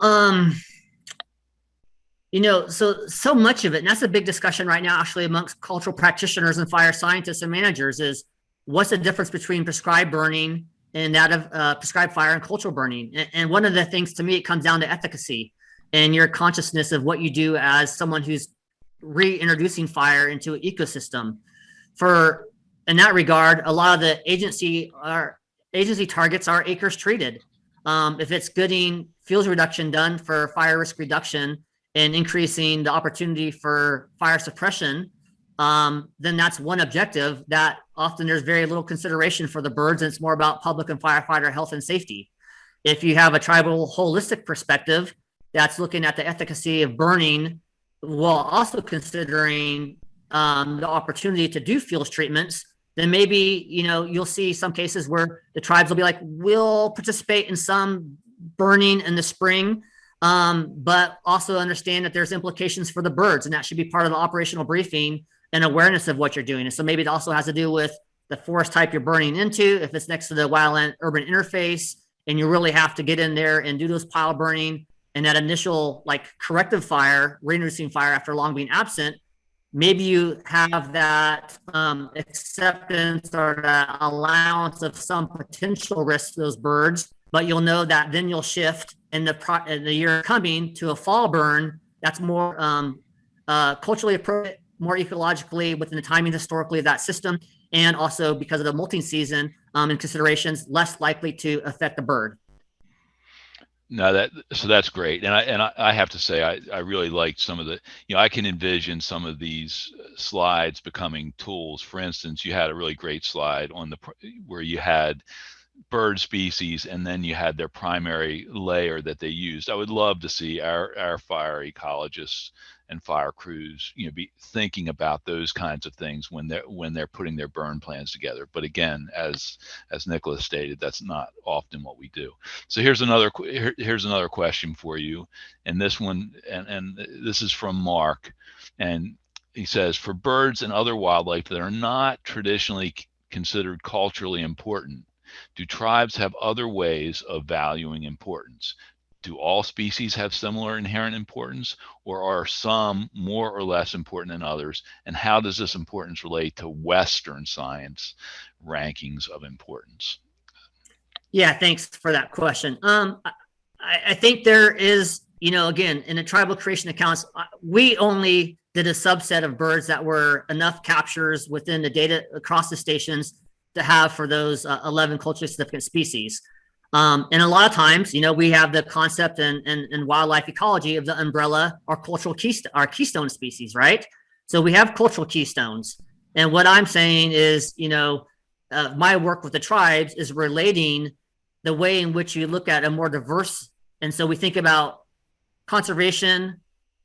so much of it, and that's a big discussion right now actually amongst cultural practitioners and fire scientists and managers, is what's the difference between prescribed burning and that of prescribed fire and cultural burning. And one of the things, to me, it comes down to efficacy and your consciousness of what you do as someone who's reintroducing fire into an ecosystem. In that regard, a lot of the agency targets are acres treated. If it's getting fuels reduction done for fire risk reduction and increasing the opportunity for fire suppression, then that's one objective that often there's very little consideration for the birds, and it's more about public and firefighter health and safety. If you have a tribal holistic perspective that's looking at the efficacy of burning while also considering the opportunity to do fuels treatments, then maybe, you'll see some cases where the tribes will be like, we'll participate in some burning in the spring, but also understand that there's implications for the birds, and that should be part of the operational briefing and awareness of what you're doing. And so maybe it also has to do with the forest type you're burning into, if it's next to the wildland urban interface, and you really have to get in there and do those pile burning and that initial corrective fire, reintroducing fire after long being absent. Maybe you have that acceptance or that allowance of some potential risk to those birds, but you'll know that then you'll shift in the year coming to a fall burn that's more culturally appropriate, more ecologically within the timing historically of that system, and also because of the molting season and considerations, less likely to affect the bird. No, so that's great, and I have to say I really liked some of the, I can envision some of these slides becoming tools. For instance, you had a really great slide on where you had bird species, and then you had their primary layer that they used. I would love to see our fire ecologists and fire crews, be thinking about those kinds of things when they're putting their burn plans together. But again, as Nicholas stated, that's not often what we do. So here's another question for you, and this one, and this is from Mark, and he says, for birds and other wildlife that are not traditionally considered culturally important, do tribes have other ways of valuing importance? Do all species have similar inherent importance, or are some more or less important than others? And how does this importance relate to Western science rankings of importance? Yeah, thanks for that question. I think there is, again, in the tribal creation accounts, we only did a subset of birds that were enough captures within the data across the stations to have for those 11 culturally significant species. And a lot of times, we have the concept in wildlife ecology of the umbrella or cultural keystone species, right? So we have cultural keystones. And what I'm saying is, my work with the tribes is relating the way in which you look at a more diverse. And so we think about conservation,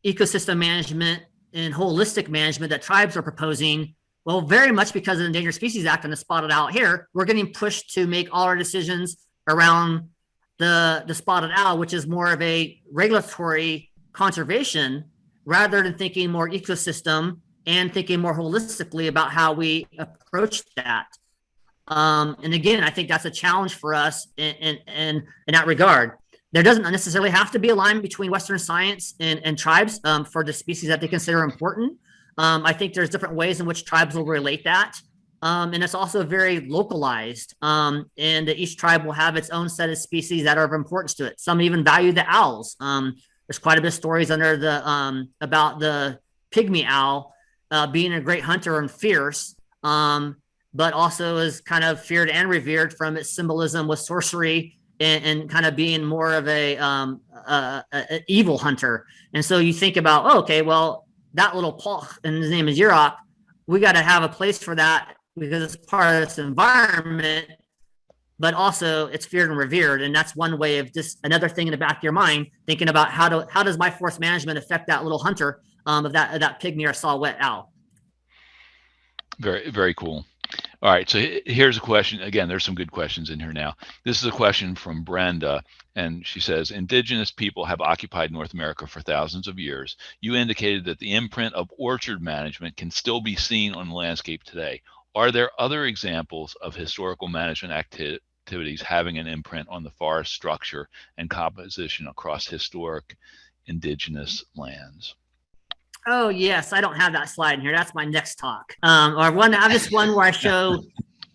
ecosystem management, and holistic management that tribes are proposing. Well, very much because of the Endangered Species Act and the spotted owl here, we're getting pushed to make all our decisions around the spotted owl, which is more of a regulatory conservation rather than thinking more ecosystem and thinking more holistically about how we approach that. And again, I think that's a challenge for us in that regard. There doesn't necessarily have to be a line between Western science and tribes for the species that they consider important. I think there's different ways in which tribes will relate that. And it's also very localized. And each tribe will have its own set of species that are of importance to it. Some even value the owls. There's quite a bit of stories under the about the pygmy owl being a great hunter and fierce, but also is kind of feared and revered from its symbolism with sorcery and kind of being more of a evil hunter. And so you think about, oh, okay, well, that little paw, and his name is Yurok, we got to have a place for that because it's part of this environment, but also it's feared and revered. And that's one way of just another thing in the back of your mind, thinking about how does my forest management affect that little hunter of that pygmy or saw-whet owl. Very, very cool. All right, so here's a question. Again, there's some good questions in here now. This is a question from Brenda, and she says, Indigenous people have occupied North America for thousands of years. You indicated that the imprint of orchard management can still be seen on the landscape today. Are there other examples of historical management activities having an imprint on the forest structure and composition across historic Indigenous lands? Oh, yes. I don't have that slide in here. That's my next talk. I have this one where I show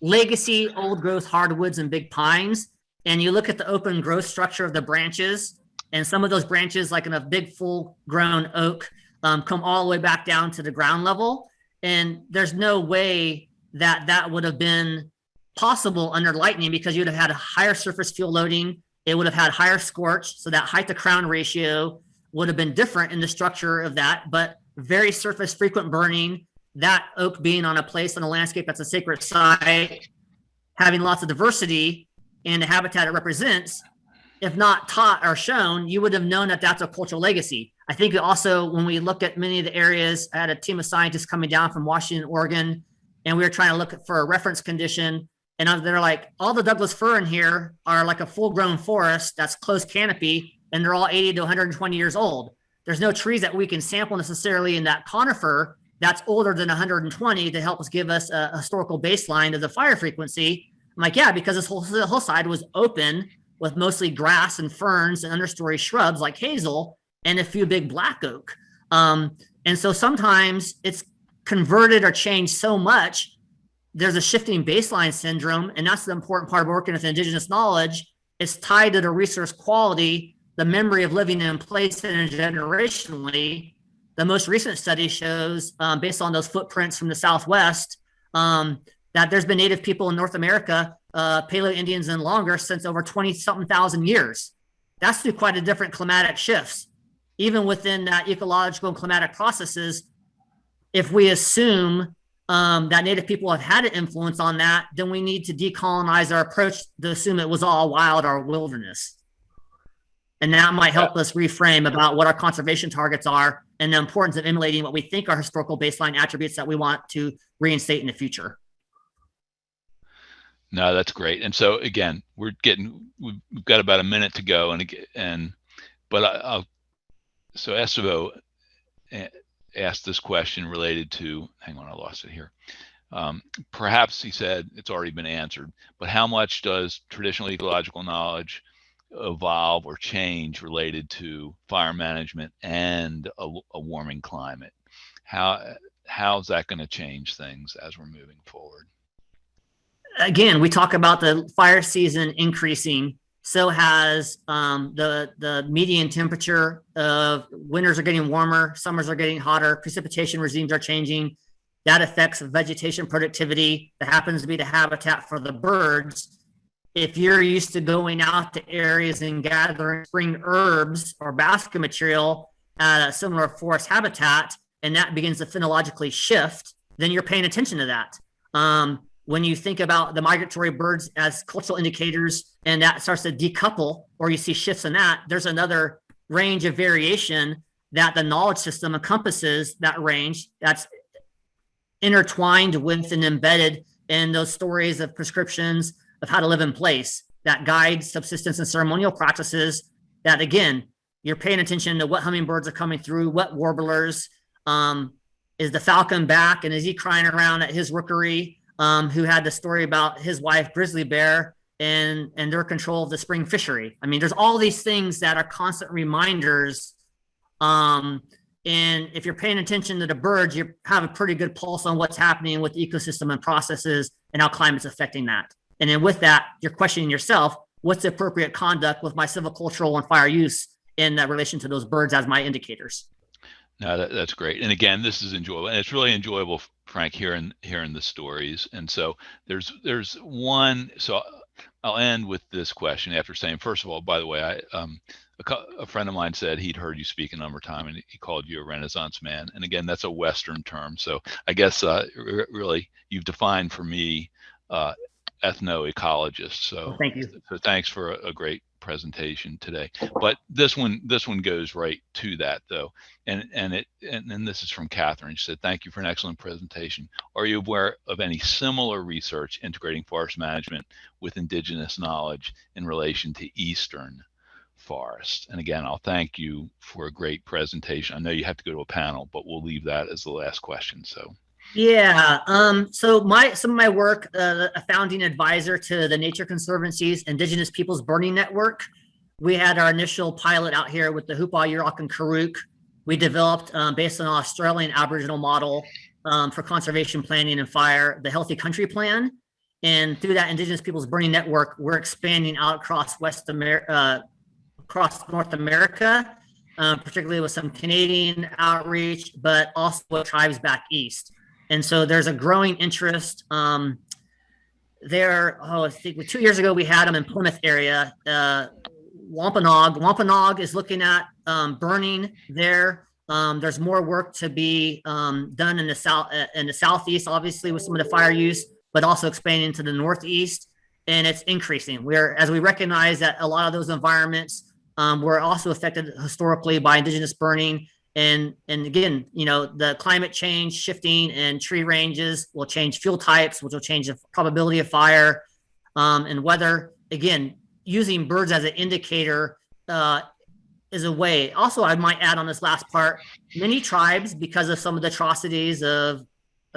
legacy old growth hardwoods and big pines. And you look at the open growth structure of the branches. And some of those branches, like in a big full grown oak, come all the way back down to the ground level. And there's no way that would have been possible under lightning because you'd have had a higher surface fuel loading. It would have had higher scorch. So that height to crown ratio would have been different in the structure of that, but very surface frequent burning, that oak being on a place on a landscape that's a sacred site, having lots of diversity and the habitat it represents, if not taught or shown, you would have known that that's a cultural legacy. I think also when we look at many of the areas, I had a team of scientists coming down from Washington, Oregon, and we were trying to look for a reference condition. And they're like, all the Douglas fir in here are like a full grown forest that's closed canopy, and they're all 80 to 120 years old. There's no trees that we can sample necessarily in that conifer that's older than 120 to help us give us a historical baseline of the fire frequency. I'm like, yeah, because this whole side was open with mostly grass and ferns and understory shrubs like hazel and a few big black oak. And so sometimes it's converted or changed so much, there's a shifting baseline syndrome. And that's the important part of working with Indigenous knowledge. It's tied to the resource quality, the memory of living in place intergenerationally. The most recent study shows, based on those footprints from the Southwest, that there's been Native people in North America, Paleo Indians and longer, since over 20-something thousand years. That's through quite a different climatic shifts. Even within that ecological and climatic processes, if we assume that Native people have had an influence on that, then we need to decolonize our approach to assume it was all wild or wilderness. And that might help us reframe about what our conservation targets are and the importance of emulating what we think are historical baseline attributes that we want to reinstate in the future. No, that's great. And so again, we've got about a minute to go, so Estevo asked this question related to, hang on, I lost it here. Perhaps he said it's already been answered, but how much does traditional ecological knowledge evolve or change related to fire management and a warming climate? How's that going to change things as we're moving forward? Again, we talk about the fire season increasing. So has the median temperature of winters are getting warmer, summers are getting hotter, precipitation regimes are changing. That affects vegetation productivity. That happens to be the habitat for the birds. If you're used to going out to areas and gathering spring herbs or basket material at a similar forest habitat, and that begins to phenologically shift, then you're paying attention to that. When you think about the migratory birds as cultural indicators and that starts to decouple, or you see shifts in that, there's another range of variation that the knowledge system encompasses, that range that's intertwined with and embedded in those stories of prescriptions of how to live in place that guide subsistence and ceremonial practices. That again, you're paying attention to what hummingbirds are coming through, what warblers, is the falcon back, and is he crying around at his rookery, who had the story about his wife grizzly bear and their control of the spring fishery. I mean, there's all these things that are constant reminders. And if you're paying attention to the birds, you have a pretty good pulse on what's happening with the ecosystem and processes and how climate's affecting that. And then with that, you're questioning yourself, what's the appropriate conduct with my silvicultural and fire use in relation to those birds as my indicators? No, that's great. And again, this is enjoyable, and it's really enjoyable, Frank, hearing the stories. And so there's one. So I'll end with this question after saying, first of all, by the way, a friend of mine said he'd heard you speak a number of times, and he called you a Renaissance man. And again, that's a Western term. So I guess really you've defined for me ethno-ecologist. So thank you. So thanks for a great presentation today. But this one goes right to that though, and this is from Catherine. She said, "Thank you for an excellent presentation. Are you aware of any similar research integrating forest management with indigenous knowledge in relation to eastern forests?" And again, I'll thank you for a great presentation. I know you have to go to a panel, but we'll leave that as the last question. So. Yeah. So some of my work, a founding advisor to the Nature Conservancy's Indigenous Peoples Burning Network. We had our initial pilot out here with the Hoopa, Yurok, and Karuk. We developed, based on an Australian Aboriginal model for conservation planning and fire, the Healthy Country Plan. And through that Indigenous Peoples Burning Network, we're expanding out across across North America, particularly with some Canadian outreach, but also with tribes back east. And so there's a growing interest there. I think 2 years ago, we had them in Plymouth area. Wampanoag is looking at burning there. There's more work to be done in the southeast, obviously, with some of the fire use, but also expanding to the northeast. And it's increasing. As we recognize that a lot of those environments were also affected historically by indigenous burning. And again, the climate change shifting and tree ranges will change fuel types, which will change the probability of fire and weather. Again, using birds as an indicator is a way. Also, I might add on this last part, many tribes, because of some of the atrocities of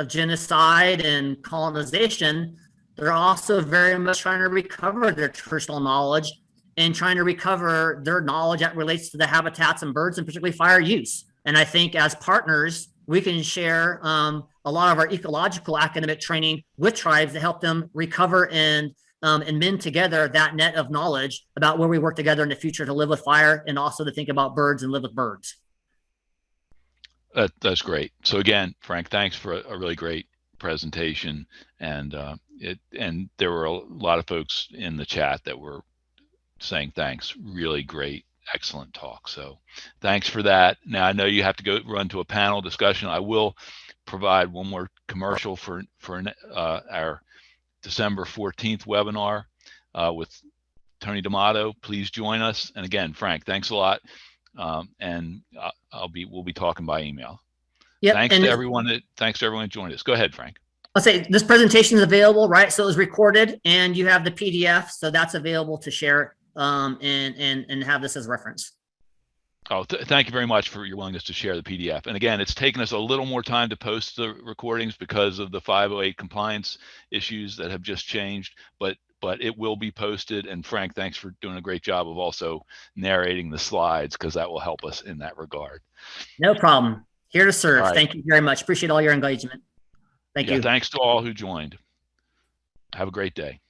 genocide and colonization, they're also very much trying to recover their traditional knowledge and trying to recover their knowledge that relates to the habitats and birds, and particularly fire use. And I think as partners, we can share a lot of our ecological academic training with tribes to help them recover and mend together that net of knowledge about where we work together in the future to live with fire, and also to think about birds and live with birds. That's great. So again, Frank, thanks for a really great presentation. And there were a lot of folks in the chat that were saying thanks. Really great, excellent talk. So thanks for that. Now I know you have to go run to a panel discussion. I will provide one more commercial for our December 14th webinar with Tony D'Amato. Please join us. And again, Frank, thanks a lot. And we'll be talking by email. Yep. Thanks to everyone that joined us. Go ahead, Frank. I'll say this presentation is available, right? So it was recorded, and you have the PDF, so that's available to share and have this as reference. Oh, thank you very much for your willingness to share the PDF. And again, it's taken us a little more time to post the recordings because of the 508 compliance issues that have just changed, but it will be posted. And Frank, thanks for doing a great job of also narrating the slides, because that will help us in that regard. No problem. Here to serve. Right. Thank you very much. Appreciate all your engagement. Thank you. Thanks to all who joined. Have a great day.